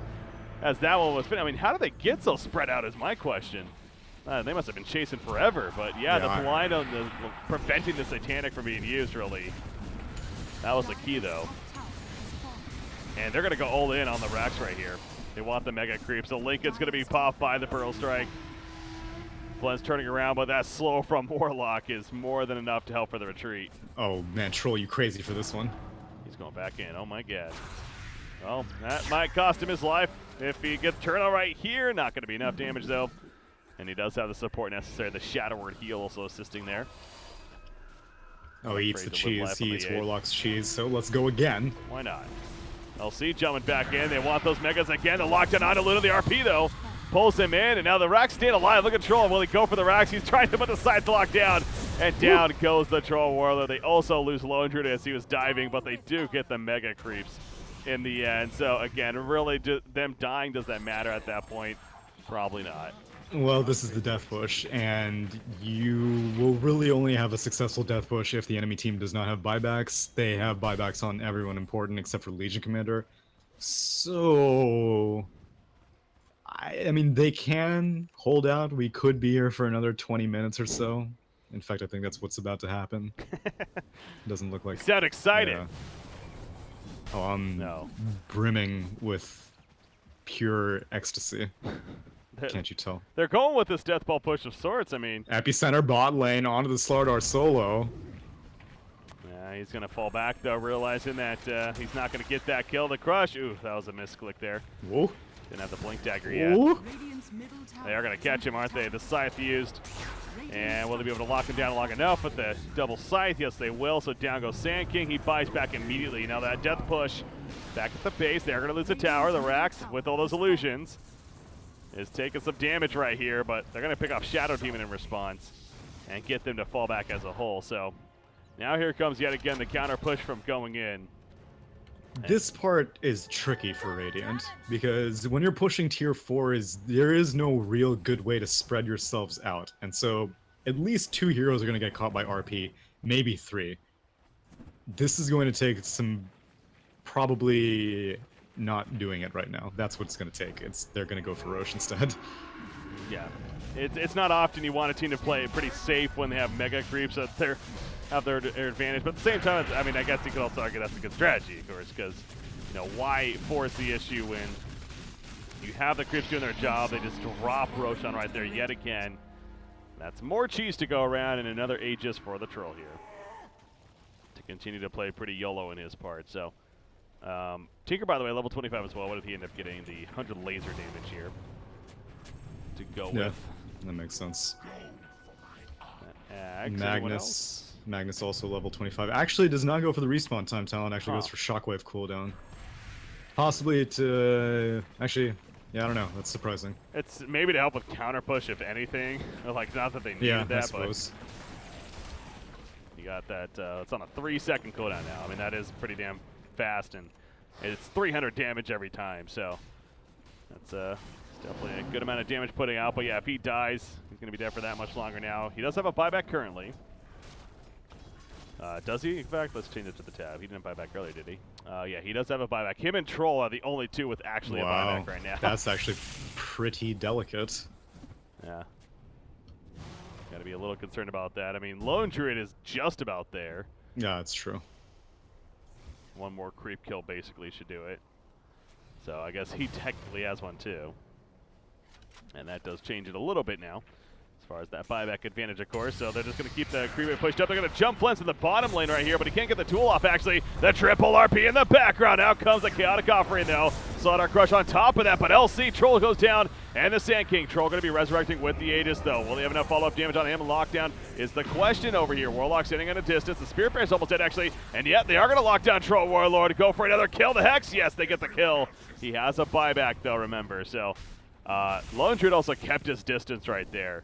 Speaker 1: as that one was finished. I mean, how did they get so spread out is my question. They must have been chasing forever. But yeah, the blind on the preventing the Satanic from being used, really. That was the key, though. And they're going to go all in on the Rax right here. They want the Mega Creep, so Lincoln's going to be popped by the Burrow Strike. Blend's turning around, but that slow from Warlock is more than enough to help for the retreat.
Speaker 2: Oh, man, Troll, you crazy for this one.
Speaker 1: He's going back in. Oh, my God. Well, that might cost him his life. If he gets turned out right here, not going to be enough damage, though. And he does have the support necessary. The Shadow Word heal also assisting there.
Speaker 2: Oh, he eats the cheese. He eats Warlock's cheese, so let's go again.
Speaker 1: Why not? LC jumping back in. They want those Megas again. They're locked in onto Luna. The RP, though, pulls him in. And now the Rax staying alive. Look at Troll. Will he go for the Rax? He's trying to put the sides locked down. And down goes the Troll Warlord. They also lose Londred as he was diving, but they do get the Mega Creeps in the end. So, again, really, them dying, does that matter at that point? Probably not.
Speaker 2: Well, this is the death push, and you will really only have a successful death push if the enemy team does not have buybacks. They have buybacks on everyone important except for Legion Commander. So, I mean, they can hold out. We could be here for another 20 minutes or so. In fact, I think that's what's about to happen. Doesn't look like...
Speaker 1: Sound excited.
Speaker 2: Yeah. Oh, I'm brimming with pure ecstasy. Can't you tell?
Speaker 1: They're going with this death ball push of sorts. I mean,
Speaker 2: Epicenter bot lane onto the Slardar solo.
Speaker 1: Yeah, he's gonna fall back though, realizing that he's not gonna get that kill. The crush. Ooh, that was a misclick there.
Speaker 2: Whoa.
Speaker 1: Didn't have the blink dagger yet.
Speaker 2: Ooh.
Speaker 1: They are gonna catch him, aren't they? The scythe used, and will they be able to lock him down long enough with the double scythe? Yes, they will. So down goes Sand King. He buys back immediately. Now that death push, back at the base. They're gonna lose the tower. The Rax with all those illusions is taking some damage right here, but they're going to pick off Shadow Demon in response and get them to fall back as a whole. So now here comes yet again the counter push from going in.
Speaker 2: This part is tricky for Radiant, because when you're pushing tier 4, there is no real good way to spread yourselves out. And so at least 2 heroes are going to get caught by RP, maybe 3. This is going to take some probably not doing it right now. That's what it's going to take. They're going to go for Roche instead.
Speaker 1: Yeah. It's not often you want a team to play pretty safe when they have Mega Creeps at their advantage, but at the same time, I mean, I guess you could also argue that's a good strategy, of course, because, you know, why force the issue when you have the Creeps doing their job? They just drop Roshan right there yet again. That's more cheese to go around and another Aegis for the Troll here to continue to play pretty YOLO in his part. So Tinker, by the way, level 25 as well. What did he end up getting? The 100 laser damage here to go with.
Speaker 2: That makes sense.
Speaker 1: Magnus
Speaker 2: also level 25. Actually does not go for the respawn time talent, actually goes for Shockwave cooldown. Possibly to actually, yeah, I don't know. That's surprising.
Speaker 1: It's maybe to help with counter push, if anything. Like, not that they needed
Speaker 2: Yeah, I
Speaker 1: that, but
Speaker 2: suppose.
Speaker 1: you got that. It's on a 3-second cooldown now. I mean, that is pretty damn fast, and it's 300 damage every time. So that's definitely a good amount of damage putting out. But yeah, if he dies, he's going to be dead for that much longer now. He does have a buyback currently. Does he? In fact, let's change it to the tab. He didn't buy back earlier, did he? Yeah, he does have a buyback. Him and Troll are the only two with actually a buyback right now.
Speaker 2: That's actually pretty delicate.
Speaker 1: Yeah. Got to be a little concerned about that. I mean, Lone Druid is just about there.
Speaker 2: Yeah, that's true.
Speaker 1: One more creep kill basically should do it. So I guess he technically has one too. And that does change it a little bit now, as far as that buyback advantage, of course. So they're just going to keep the creep rate pushed up. They're going to jump Flens in the bottom lane right here, but he can't get the tool off, actually. The triple RP in the background. Out comes the Chaotic Offering, though. Slaughter Crush on top of that, but LC Troll goes down, and the Sand King. Troll going to be resurrecting with the Aegis, though. Will he have enough follow-up damage on him? Lockdown is the question over here. Warlock sitting at a distance. The Spirit Bear's almost dead, actually, and yet they are going to lock down Troll Warlord. Go for another kill. The Hex, yes, they get the kill. He has a buyback, though, remember. So Lone Druid also kept his distance right there.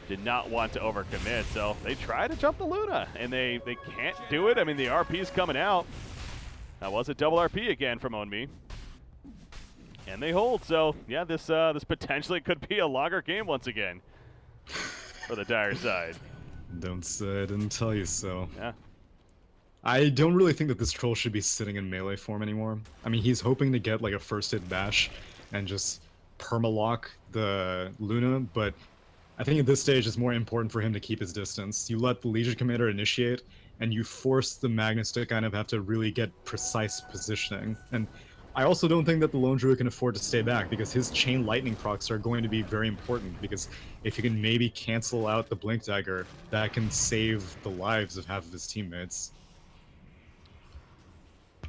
Speaker 1: Did not want to overcommit, so they try to jump the Luna, and they can't do it. I mean, the RP's coming out. That was a double RP again from O1V. And they hold, so yeah, this potentially could be a longer game once again for the Dire side.
Speaker 2: Don't say I didn't tell you so.
Speaker 1: Yeah.
Speaker 2: I don't really think that this troll should be sitting in melee form anymore. I mean, he's hoping to get like a first hit bash and just permalock the Luna, but I think at this stage it's more important for him to keep his distance. You let the Legion Commander initiate, and you force the Magnus to kind of have to really get precise positioning. And I also don't think that the Lone Druid can afford to stay back, because his Chain Lightning procs are going to be very important, because if you can maybe cancel out the Blink Dagger, that can save the lives of half of his teammates.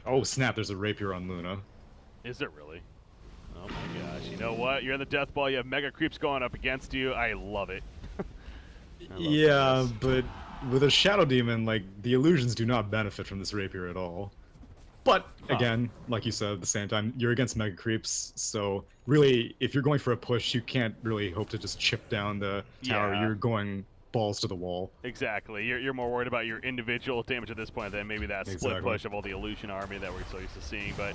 Speaker 2: Oh snap, there's a Rapier on Luna.
Speaker 1: Is it really? Oh my gosh. You know what? You're in the death ball. You have mega creeps going up against you. I love it.
Speaker 2: Yeah, but with a Shadow Demon, like, the illusions do not benefit from this Rapier at all. But, again, like you said, at the same time, you're against mega creeps, so really, if you're going for a push, you can't really hope to just chip down the tower.
Speaker 1: Yeah.
Speaker 2: You're going balls to the wall.
Speaker 1: Exactly. You're more worried about your individual damage at this point than maybe that split
Speaker 2: Exactly.
Speaker 1: push of all the illusion army that we're so used to seeing. But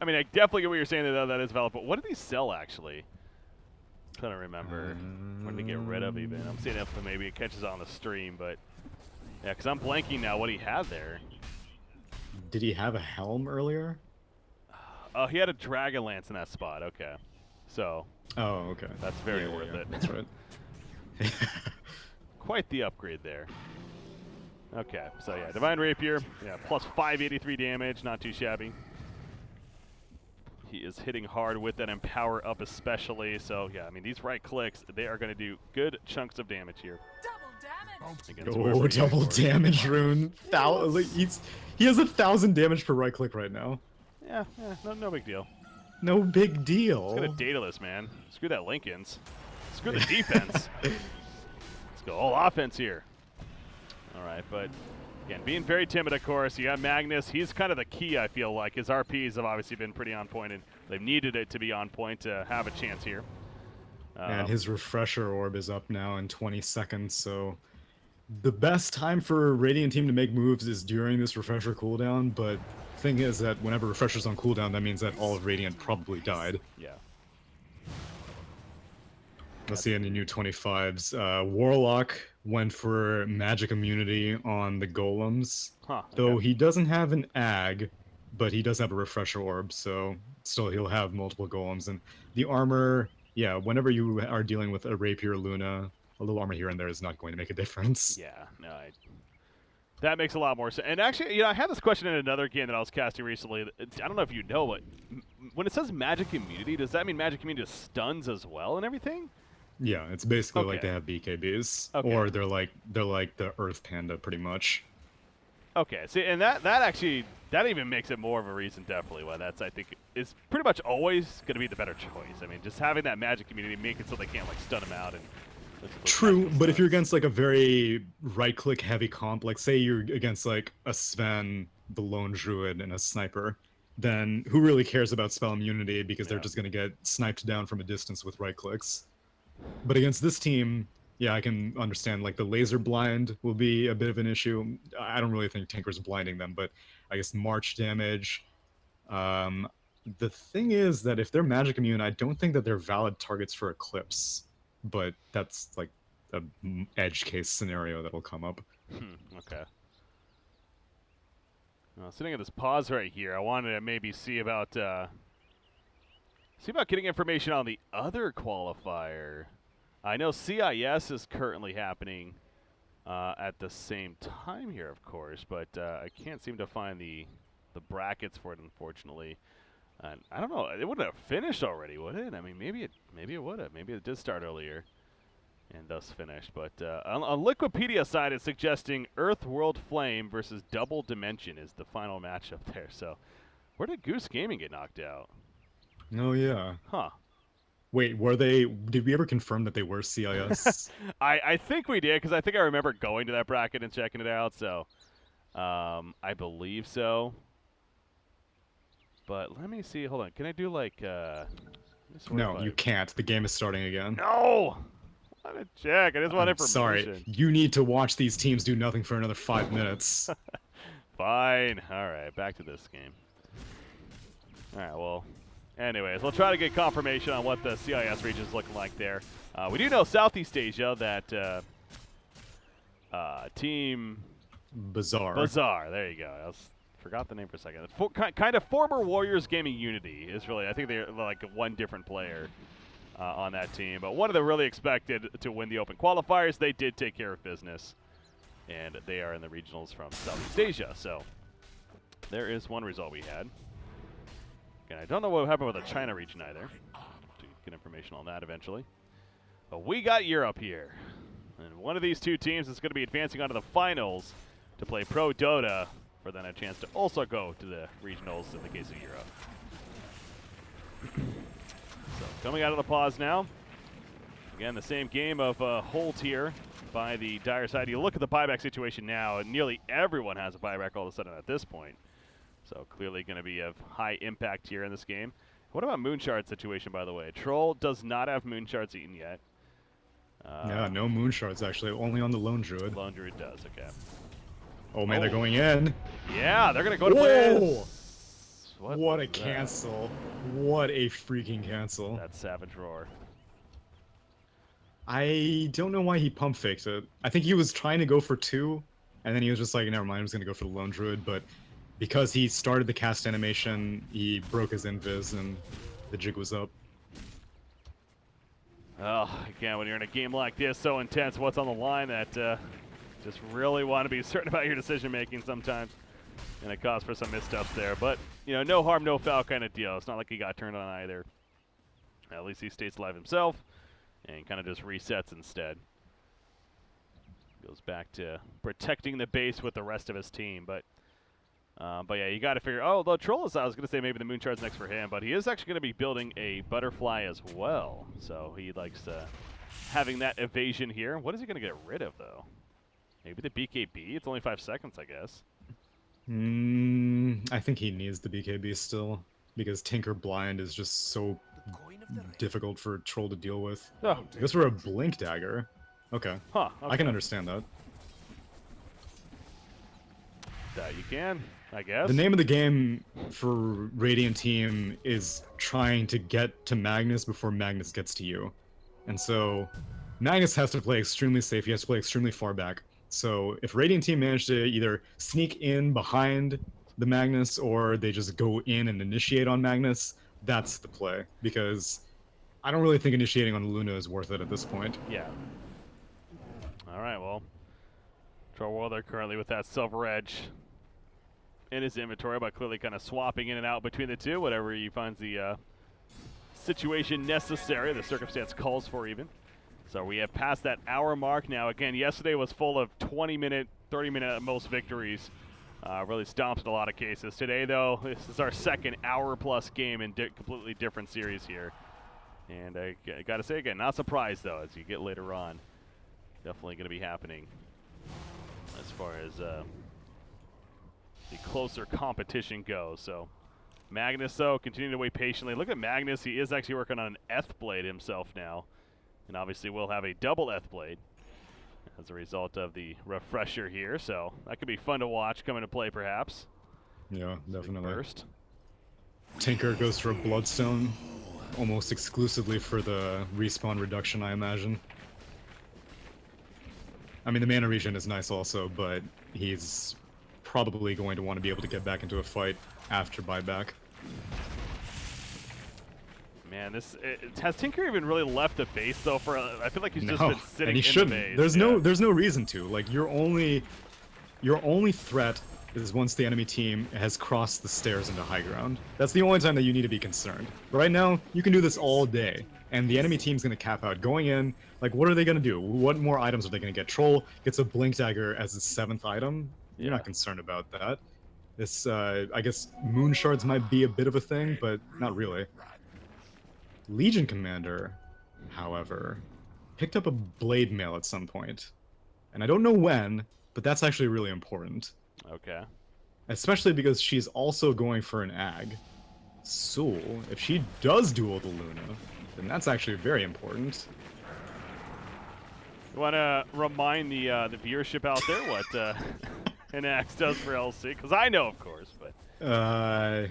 Speaker 1: I mean, I definitely get what you're saying there, though. That is valid. But what did he sell actually? I'm trying to remember. What did he get rid of even? I'm seeing if maybe it catches on the stream, but yeah, because I'm blanking now what he had there.
Speaker 2: Did he have a helm earlier?
Speaker 1: Oh, he had a Dragon Lance in that spot. Okay, so
Speaker 2: Oh, okay.
Speaker 1: that's very worth it.
Speaker 2: That's right.
Speaker 1: Quite the upgrade there. Okay, so yeah, Divine Rapier, yeah, plus 583 damage, not too shabby. He is hitting hard with that Empower up especially, so yeah, I mean, these right clicks, they are going to do good chunks of damage here.
Speaker 3: Double damage.
Speaker 1: Against
Speaker 2: Oh,
Speaker 1: whoever he
Speaker 2: double
Speaker 1: is for.
Speaker 2: damage rune. He has 1,000 damage per right click right now.
Speaker 1: Yeah, no big deal.
Speaker 2: No big deal.
Speaker 1: Let's get a Daedalus, man. Screw that Lincolns. Screw the defense. Let's go all offense here. All right, but again, being very timid, of course. You got Magnus. He's kind of the key, I feel like. His RPs have obviously been pretty on point, and they've needed it to be on point to have a chance here.
Speaker 2: And his refresher orb is up now in 20 seconds, so the best time for a Radiant team to make moves is during this refresher cooldown, but thing is that whenever refresher's on cooldown, that means that all of Radiant probably died.
Speaker 1: Yeah.
Speaker 2: Let's see any new 25s. Warlock went for magic immunity on the golems, though
Speaker 1: Okay.
Speaker 2: he doesn't have an ag, but he does have a refresher orb, so still he'll have multiple golems. And the armor, yeah, whenever you are dealing with a Rapier Luna, a little armor here and there is not going to make a difference.
Speaker 1: Yeah, no, that makes a lot more sense. And actually, you know, I had this question in another game that I was casting recently. I don't know if you know, but when it says magic immunity, does that mean magic immunity to stuns as well and everything?
Speaker 2: Yeah, it's basically like
Speaker 1: Okay.
Speaker 2: they have BKBs,
Speaker 1: Okay.
Speaker 2: or they're like the Earth Panda, pretty much.
Speaker 1: Okay, see, and that actually, that even makes it more of a reason, definitely, why that's, I think, is pretty much always going to be the better choice. I mean, just having that magic immunity, make it so they can't, like, stun him out. And
Speaker 2: True, but if you're against like a very right-click heavy comp, like say you're against like a Sven, the Lone Druid, and a Sniper, then who really cares about spell immunity because they're
Speaker 1: Yeah.
Speaker 2: just going to get sniped down from a distance with right clicks. But against this team, yeah, I can understand like the laser blind will be a bit of an issue. I don't really think Tinker's blinding them, but I guess March damage. The thing is that if they're magic immune, I don't think that they're valid targets for Eclipse, but that's like a edge case scenario that'll come up.
Speaker 1: Okay. Sitting at this pause right here, I wanted to maybe see about getting information on the other qualifier. I know CIS is currently happening at the same time here, of course, but I can't seem to find the brackets for it, unfortunately. And I don't know, it wouldn't have finished already, would it? I mean, maybe it would have. Maybe it did start earlier and thus finished. But on Wikipedia side, it's suggesting Earth World Flame versus Double Dimension is the final matchup there. So where did Goose Gaming get knocked out?
Speaker 2: Oh yeah.
Speaker 1: Huh.
Speaker 2: Wait, were they? Did we ever confirm that they were CIS?
Speaker 1: I think we did, because I think I remember going to that bracket and checking it out. So I believe so. But let me see. Hold on. Can I do like?
Speaker 2: No, you can't. The game is starting again.
Speaker 1: No. I want to check. I just want information.
Speaker 2: Sorry, you need to watch these teams do nothing for another 5 minutes.
Speaker 1: Fine. All right, back to this game. All right. Well. Anyways, we'll try to get confirmation on what the CIS region is looking like there. We do know Southeast Asia that team
Speaker 2: Bazaar.
Speaker 1: There you go. Forgot the name for a second. Kind of former Warriors Gaming Unity is really. I think they're like one different player on that team, but one of them really expected to win the Open qualifiers. They did take care of business, and they are in the regionals from Southeast Asia. So there is one result we had. And I don't know what happened with the China region either. To get information on that eventually. But we got Europe here. And one of these two teams is going to be advancing on to the finals to play Pro Dota for then a chance to also go to the regionals in the case of Europe. So coming out of the pause now. Again, the same game of hold here by the Dire side. You look at the buyback situation now, and nearly everyone has a buyback all of a sudden at this point. So clearly going to be of high impact here in this game. What about Moonshard's situation, by the way? Troll does not have Moonshards eaten yet.
Speaker 2: Yeah, no Moonshards, actually. Only on the Lone Druid.
Speaker 1: Lone Druid does, okay.
Speaker 2: Oh, man, they're going in.
Speaker 1: Yeah, they're going to go to
Speaker 2: Whoa!
Speaker 1: play.
Speaker 2: What a cancel. What a freaking cancel.
Speaker 1: That Savage Roar.
Speaker 2: I don't know why he pump faked it. I think he was trying to go for 2, and then he was just like, never mind, I'm just going to go for the Lone Druid, but because he started the cast animation, he broke his invis, and the jig was up.
Speaker 1: Oh, again, when you're in a game like this, so intense, what's on the line, that just really want to be certain about your decision-making sometimes. And it caused for some missteps there. But, you know, no harm, no foul kind of deal. It's not like he got turned on either. At least he stays alive himself and kind of just resets instead. Goes back to protecting the base with the rest of his team. But yeah, you got to figure. Oh, the Troll is. I was going to say maybe the Moonshard's next for him, but he is actually going to be building a Butterfly as well. So he likes having that evasion here. What is he going to get rid of though? Maybe the BKB. It's only 5 seconds, I guess.
Speaker 2: I think he needs the BKB still because Tinker Blind is just so difficult for Troll to deal with.
Speaker 1: Oh.
Speaker 2: I guess we're a Blink Dagger. Okay.
Speaker 1: Huh. Okay.
Speaker 2: I can understand that.
Speaker 1: That you can, I guess.
Speaker 2: The name of the game for Radiant Team is trying to get to Magnus before Magnus gets to you. And so Magnus has to play extremely safe. He has to play extremely far back. So if Radiant Team manage to either sneak in behind the Magnus or they just go in and initiate on Magnus, that's the play. Because I don't really think initiating on Luna is worth it at this point.
Speaker 1: Yeah. All right, well. Trollworld currently with that Silver Edge in his inventory, but clearly kind of swapping in and out between the two, whatever he finds the situation necessary, the circumstance calls for even. So we have passed that hour mark now. Again, yesterday was full of 20-minute, 30-minute at most victories. Really stomps in a lot of cases. Today, though, this is our second hour-plus game in completely different series here. And I got to say again, not surprised, though, as you get later on. Definitely going to be happening as far as the closer competition goes. So Magnus, though, continuing to wait patiently. Look at Magnus. He is actually working on an Eth Blade himself now. And obviously will have a double Eth Blade as a result of the refresher here. So that could be fun to watch come into play, perhaps.
Speaker 2: Yeah, definitely.
Speaker 1: Burst.
Speaker 2: Tinker goes for a Bloodstone, almost exclusively for the respawn reduction, I imagine. I mean, the mana regen is nice also, but he's probably going to want to be able to get back into a fight after buyback.
Speaker 1: Man, has Tinker even really left the base though? I feel like he's just been sitting
Speaker 2: and he
Speaker 1: in
Speaker 2: shouldn't.
Speaker 1: the base.
Speaker 2: There's no reason to. Like your only threat is once the enemy team has crossed the stairs into high ground. That's the only time that you need to be concerned. But right now, you can do this all day, and the enemy team's gonna cap out. Going in, like, what are they gonna do? What more items are they gonna get? Troll gets a Blink Dagger as his 7th item. You're not concerned about that. This, I guess, Moon Shards might be a bit of a thing, but not really. Legion Commander, however, picked up a Blade Mail at some point. And I don't know when, but that's actually really important.
Speaker 1: Okay.
Speaker 2: Especially because she's also going for an Ag. So, if she does duel the Luna, then that's actually very important.
Speaker 1: You want to remind the viewership out there what an axe does for LC? Because I know, of course, but...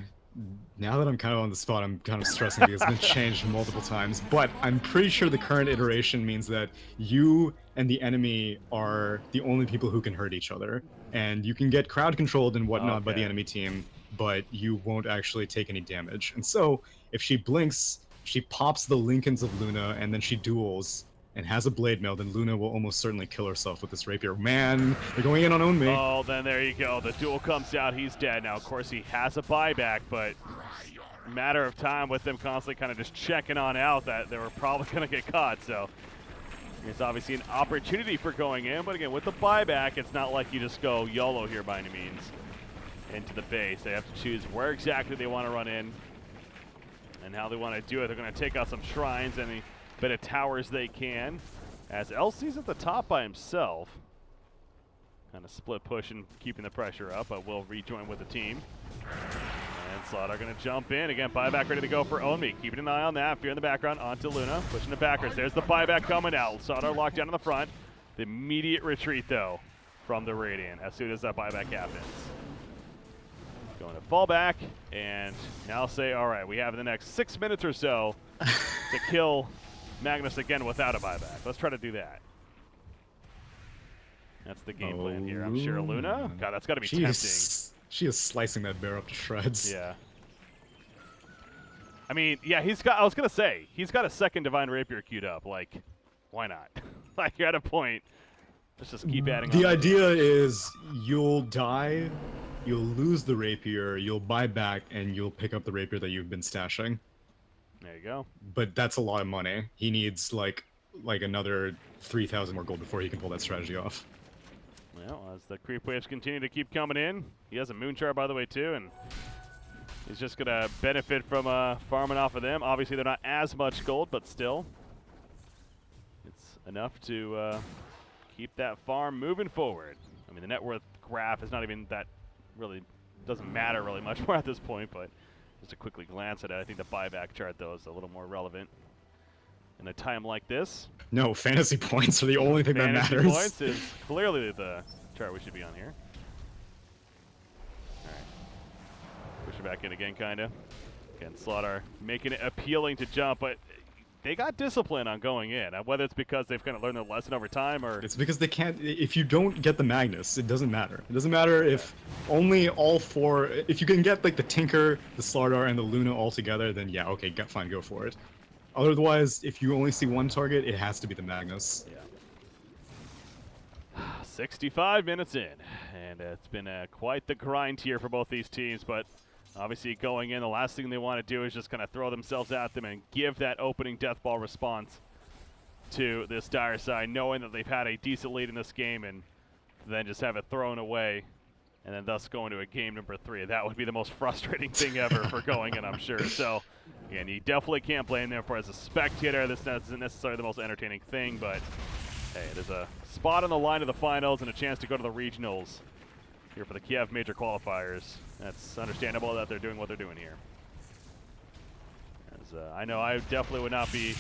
Speaker 2: Now that I'm kind of on the spot, I'm kind of stressing because it's been changed multiple times. But I'm pretty sure the current iteration means that you and the enemy are the only people who can hurt each other. And you can get crowd controlled and whatnot by the enemy team, but you won't actually take any damage. And so, if she blinks, she pops the Lincolns of Luna, and then she duels and has a Blade Mail, then Luna will almost certainly kill herself with this rapier. Man, they're going in on Own Me.
Speaker 1: Oh, then there you go. The duel comes out. He's dead now. Of course, he has a buyback, but matter of time with them constantly kind of just checking on out that they were probably going to get caught. So it's obviously an opportunity for going in, but again, with the buyback, it's not like you just go YOLO here by any means into the base. They have to choose where exactly they want to run in and how they want to do it. They're going to take out some shrines and bit of towers they can, as LC's at the top by himself. Kind of split push and keeping the pressure up, but will rejoin with the team. And Slaughter going to jump in. Again, buyback ready to go for Own Me. Keeping an eye on that. Fear in the background onto Luna. Pushing the backers. There's the buyback coming out. Slaughter locked down in the front. The immediate retreat, though, from the Radiant as soon as that buyback happens. Going to fall back and now say, all right, we have the next 6 minutes or so to kill Magnus again without a buyback. Let's try to do that. That's the game plan here. I'm sure Luna. God, that's got to be tempting.
Speaker 2: She is slicing that bear up to shreds.
Speaker 1: Yeah. I mean, yeah, he's got. I was gonna say he's got a second Divine Rapier queued up. Like, why not? Like, you're at a point. Let's just keep adding.
Speaker 2: The idea is you'll die, you'll lose the rapier, you'll buy back, and you'll pick up the rapier that you've been stashing.
Speaker 1: There you go.
Speaker 2: But that's a lot of money. He needs like another 3,000 more gold before he can pull that strategy off.
Speaker 1: Well, as the creep waves continue to keep coming in, he has a Moonchar, by the way, too, and he's just going to benefit from farming off of them. Obviously, they're not as much gold, but still, it's enough to keep that farm moving forward. I mean, the net worth graph is not even that really, doesn't matter really much more at this point, but just to quickly glance at it, I think the buyback chart, though, is a little more relevant in a time like this.
Speaker 2: No, fantasy points are the only thing that matters.
Speaker 1: Fantasy points is clearly the chart we should be on here. All right. Push it back in again, kind of. Again, Slaughter making it appealing to jump, but they got discipline on going in. Whether it's because they've kind of learned their lesson over time or...
Speaker 2: It's because they can't... If you don't get the Magnus, it doesn't matter. It doesn't matter if only all four... If you can get, like, the Tinker, the Slardar, and the Luna all together, then yeah, okay, fine, go for it. Otherwise, if you only see one target, it has to be the Magnus.
Speaker 1: Yeah. 65 minutes in, and it's been quite the grind here for both these teams, but... Obviously, going in, the last thing they want to do is just kind of throw themselves at them and give that opening death ball response to this dire side, knowing that they've had a decent lead in this game and then just have it thrown away and then thus go into a game number 3. That would be the most frustrating thing ever for going in, I'm sure. So, again, you definitely can't blame them for, as a spectator, this isn't necessarily the most entertaining thing, but hey, there's a spot on the line of the finals and a chance to go to the regionals here for the Kiev major qualifiers. That's understandable that they're doing what they're doing here. As, I know I definitely would not be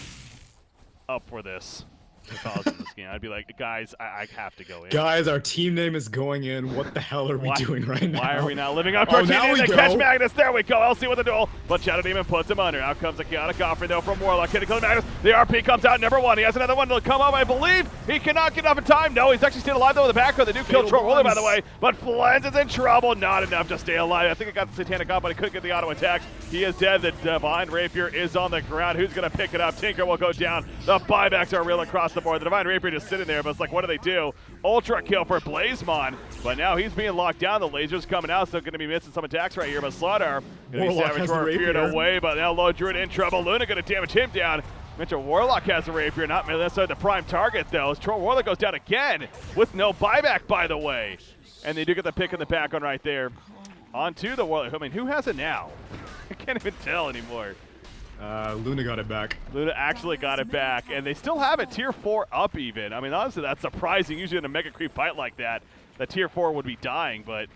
Speaker 1: up for this if I was in this game. I'd be like, guys, I have to go in.
Speaker 2: Guys, our team name is going in. What the hell are we doing right now?
Speaker 1: Why are we not living up to our team
Speaker 2: now
Speaker 1: name?
Speaker 2: we
Speaker 1: They
Speaker 2: go.
Speaker 1: catch Magnus. There we go. LC with the duel. But Shadow Demon puts him under. Out comes a chaotic offering, though, from Warlock. Can he kill Magnus? The RP comes out, number one. He has another one to come up, I believe. He cannot get up in time. No, he's actually staying alive, though, in the background. They do kill Troll Roller, by the way. But Flens is in trouble. Not enough to stay alive. I think it got the Satanic up, but he couldn't get the auto attack. He is dead. The Divine Rapier is on the ground. Who's going to pick it up? Tinker will go down. The buybacks are real across the board. The Divine Rapier just sitting there, but it's like, what do they do? Ultra kill for Blazemon, but now he's being locked down. The laser's coming out, so going to be missing some attacks right here. But Slaughter going to be Savage Roar feared away, but now Low Druid in trouble. Luna going to damage him down. Mitchell Warlock has a Rapier, not necessarily the prime target though. Troll Warlock goes down again with no buyback, by the way. And they do get the pick in the back on right there. Onto the Warlock. I mean, who has it now? I can't even tell anymore.
Speaker 2: Luna got it back.
Speaker 1: Luna actually got it back, and they still have it tier 4 up even. I mean, honestly, that's surprising. Usually in a Mega Creep fight like that, the tier 4 would be dying, but...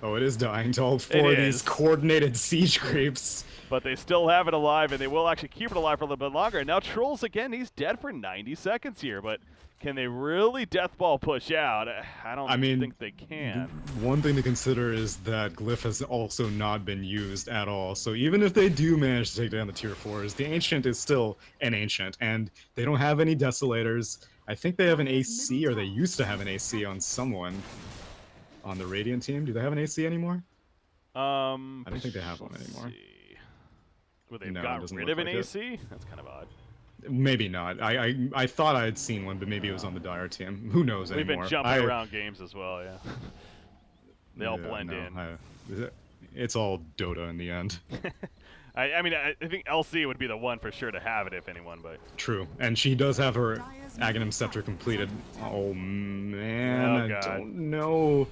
Speaker 2: Oh, it is dying to all 4 of these coordinated siege creeps.
Speaker 1: But they still have it alive, and they will actually keep it alive for a little bit longer. And now Trolls, again, he's dead for 90 seconds here, but can they really Deathball push out? I don't think they can.
Speaker 2: One thing to consider is that Glyph has also not been used at all. So even if they do manage to take down the tier 4s, the Ancient is still an Ancient, and they don't have any Desolators. I think they have an AC, or they used to have an AC on someone on the Radiant team. Do they have an AC anymore? I don't think they have one anymore.
Speaker 1: Well, they've got rid of an AC? That's kind of odd.
Speaker 2: Maybe not. I thought I had seen one, but maybe it was on the Dire team. Who knows anymore?
Speaker 1: We've been jumping around games as well, yeah. They all blend in.
Speaker 2: It's all Dota in the end.
Speaker 1: I mean, I think LC would be the one for sure to have it, if anyone, but...
Speaker 2: True. And she does have her Aghanim Scepter completed. Oh, man. I don't know.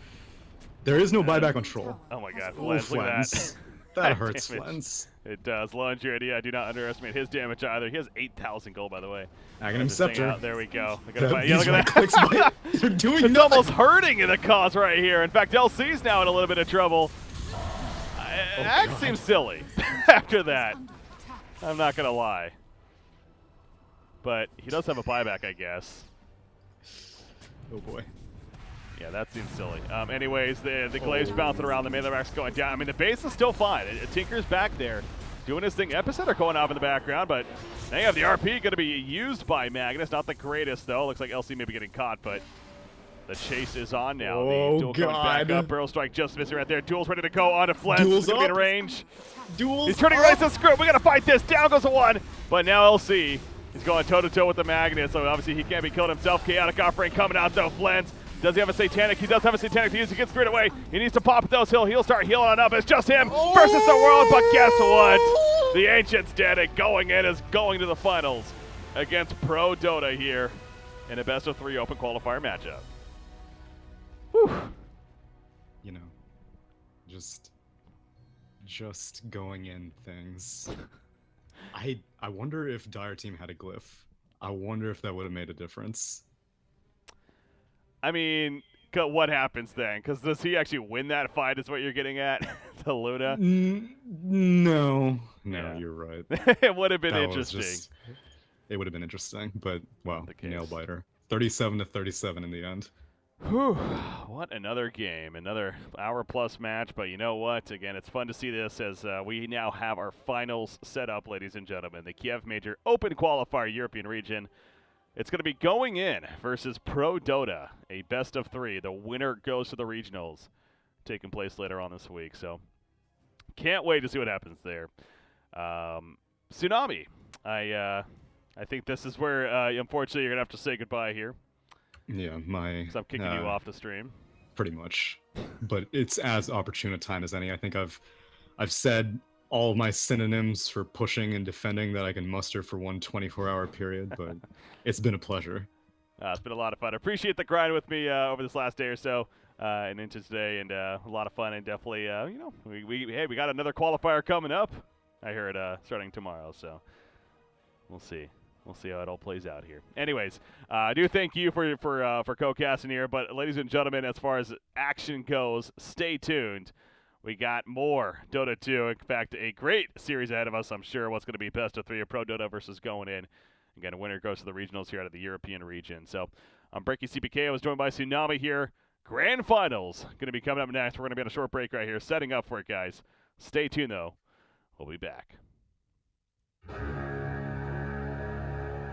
Speaker 2: There is no buyback on Troll.
Speaker 1: Oh, my God.
Speaker 2: Flens, look at that. That hurts, Flens.
Speaker 1: It does. Longevity, I do not underestimate his damage either. He has 8,000 gold, by the way.
Speaker 2: Aghanim Scepter.
Speaker 1: There we go. Yeah, look at
Speaker 2: that. They're doing
Speaker 1: it's almost hurting in the cause right here. In fact, LC's now in a little bit of trouble. That seems silly after that. I'm not going to lie. But he does have a buyback, I guess.
Speaker 2: Oh, boy.
Speaker 1: Yeah, that seems silly. Anyways, the Glaive's bouncing around. The Melee-Rack's going down. I mean, the base is still fine. Tinker's back there doing his thing. Epicenter going off in the background, but they have the RP going to be used by Magnus. Not the greatest, though. Looks like LC may be getting caught, but the chase is on now.
Speaker 2: Oh,
Speaker 1: the duel coming back up. Barrel Strike just missing right there. Duel's ready to go on to Flens. He's going to be in range.
Speaker 2: Duel's
Speaker 1: He's turning right to screw. We got to fight this. Down goes the one, but now LC is going toe-to-toe with the Magnus, so obviously he can't be killed himself. Chaotic offering coming out, though. Flens. Does he have a Satanic? He does have a Satanic to use. He gets through it away. He needs to pop those. He'll start healing on up. It's just him versus the world. But guess what? The Ancient's dead, and going in is going to the finals against Pro Dota here in a best-of-3 open qualifier matchup. Whew.
Speaker 2: You know, just going in things. I wonder if Dire Team had a Glyph. I wonder if that would have made a difference.
Speaker 1: I mean, what happens then? Because does he actually win that fight is what you're getting at, to Luna?
Speaker 2: No, you're right.
Speaker 1: It would have been interesting.
Speaker 2: It would have been interesting, but, well, nail biter. 37-37 in the end.
Speaker 1: Whew, what another game, another hour-plus match, but you know what? Again, it's fun to see this as we now have our finals set up, ladies and gentlemen. The Kiev Major Open Qualifier European region. It's going to be going in versus Pro Dota, a best-of-3. The winner goes to the regionals, taking place later on this week. So, can't wait to see what happens there. Tsunami, I think this is where, unfortunately, you're going to have to say goodbye here.
Speaker 2: Yeah,
Speaker 1: because I'm kicking you off the stream.
Speaker 2: Pretty much, but it's as opportune a time as any. I think I've said all of my synonyms for pushing and defending that I can muster for one 24-hour period, but it's been a pleasure.
Speaker 1: It's been a lot of fun. I appreciate the grind with me over this last day or so and into today, and a lot of fun, and definitely, you know, we got another qualifier coming up. I heard starting tomorrow, so we'll see. We'll see how it all plays out here. Anyways, I do thank you for co-casting here. But ladies and gentlemen, as far as action goes, stay tuned. We got more Dota 2. In fact, a great series ahead of us, I'm sure. What's going to be best of 3 of Pro Dota versus going in. Again, a winner goes to the regionals here out of the European region. So I'm Breaky CPK. I was joined by Tsunami here. Grand Finals going to be coming up next. We're going to be on a short break right here, setting up for it, guys. Stay tuned, though. We'll be back.